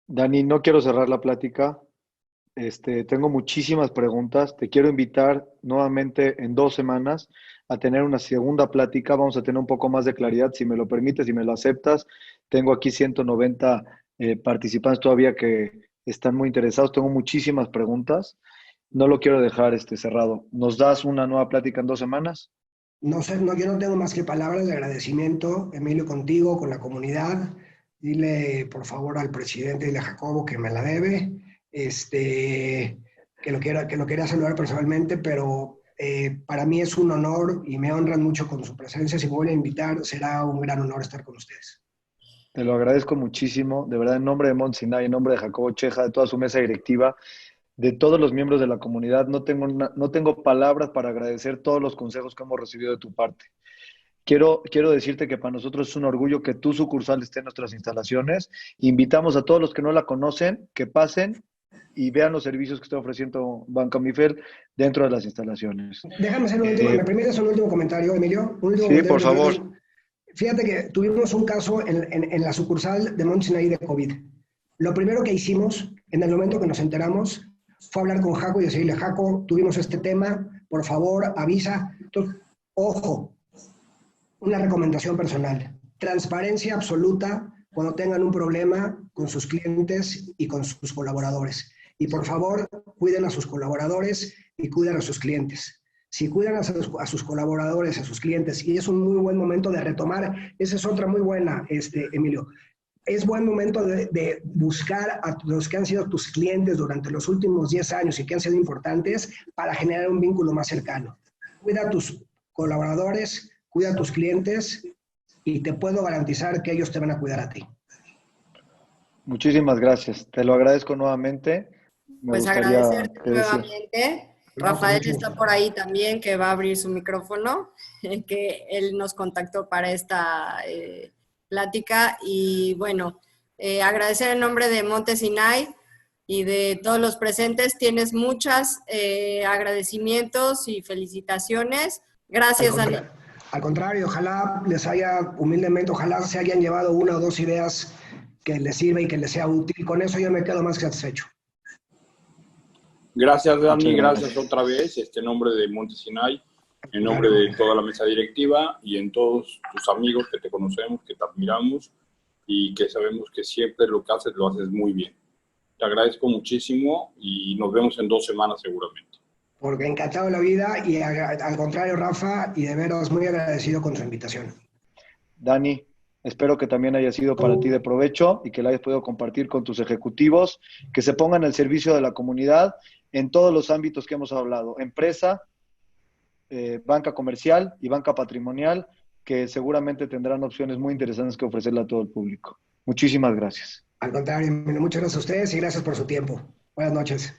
Dani, no quiero cerrar la plática. Tengo muchísimas preguntas. Te quiero invitar nuevamente en 2 semanas a tener una segunda plática. Vamos a tener un poco más de claridad, si me lo permites, si me lo aceptas. Tengo aquí 190 participantes todavía que están muy interesados. Tengo muchísimas preguntas. No lo quiero dejar cerrado. ¿Nos das una nueva plática en 2 semanas? No sé, yo no tengo más que palabras de agradecimiento, Emilio, contigo, con la comunidad. Dile, por favor, al presidente, dile a Jacobo que me la debe, que lo quería saludar personalmente, pero para mí es un honor y me honran mucho con su presencia. Si me vuelven a invitar, será un gran honor estar con ustedes. Te lo agradezco muchísimo, de verdad, en nombre de Montsinay, en nombre de Jacobo Cheja, de toda su mesa directiva, de todos los miembros de la comunidad. No tengo palabras para agradecer todos los consejos que hemos recibido de tu parte. Quiero decirte que para nosotros es un orgullo que tu sucursal esté en nuestras instalaciones. Invitamos a todos los que no la conocen que pasen y vean los servicios que está ofreciendo Banco Mifel dentro de las instalaciones. Déjame hacer ¿me permites un último comentario, Emilio? Sí, por favor. Fíjate que tuvimos un caso en la sucursal de Montsinay de COVID. Lo primero que hicimos, en el momento que nos enteramos, fue hablar con Jaco y decirle, Jaco, tuvimos este tema, por favor, avisa. Entonces, ojo, una recomendación personal, transparencia absoluta cuando tengan un problema con sus clientes y con sus colaboradores. Y por favor, cuiden a sus colaboradores y cuiden a sus clientes. Si cuidan a sus colaboradores, a sus clientes, y es un muy buen momento de retomar, esa es otra muy buena, Emilio. Es buen momento de buscar a los que han sido tus clientes durante los últimos 10 años y que han sido importantes para generar un vínculo más cercano. Cuida a tus colaboradores, cuida a tus clientes y te puedo garantizar que ellos te van a cuidar a ti. Muchísimas gracias. Te lo agradezco nuevamente. Pues agradecerte nuevamente. Rafael está por ahí también, que va a abrir su micrófono, que él nos contactó para esta plática. Y bueno, agradecer en nombre de Montsinay y de todos los presentes. Tienes muchos agradecimientos y felicitaciones. Gracias, Dani. Al contrario, ojalá humildemente, ojalá se hayan llevado 1 o 2 ideas que les sirva y que les sea útil. Con eso yo me quedo más que satisfecho. Gracias, Dani, gracias otra vez, en nombre de Montsinay, en nombre de toda la mesa directiva y en todos tus amigos que te conocemos, que te admiramos y que sabemos que siempre lo que haces, lo haces muy bien. Te agradezco muchísimo y nos vemos en 2 semanas seguramente. Porque encantado de la vida y al contrario, Rafa, y de veras muy agradecido con su invitación. Dani, espero que también haya sido para ti de provecho y que la hayas podido compartir con tus ejecutivos, que se pongan al servicio de la comunidad en todos los ámbitos que hemos hablado, empresa, banca comercial y banca patrimonial, que seguramente tendrán opciones muy interesantes que ofrecerle a todo el público. Muchísimas gracias. Al contrario, muchas gracias a ustedes y gracias por su tiempo. Buenas noches.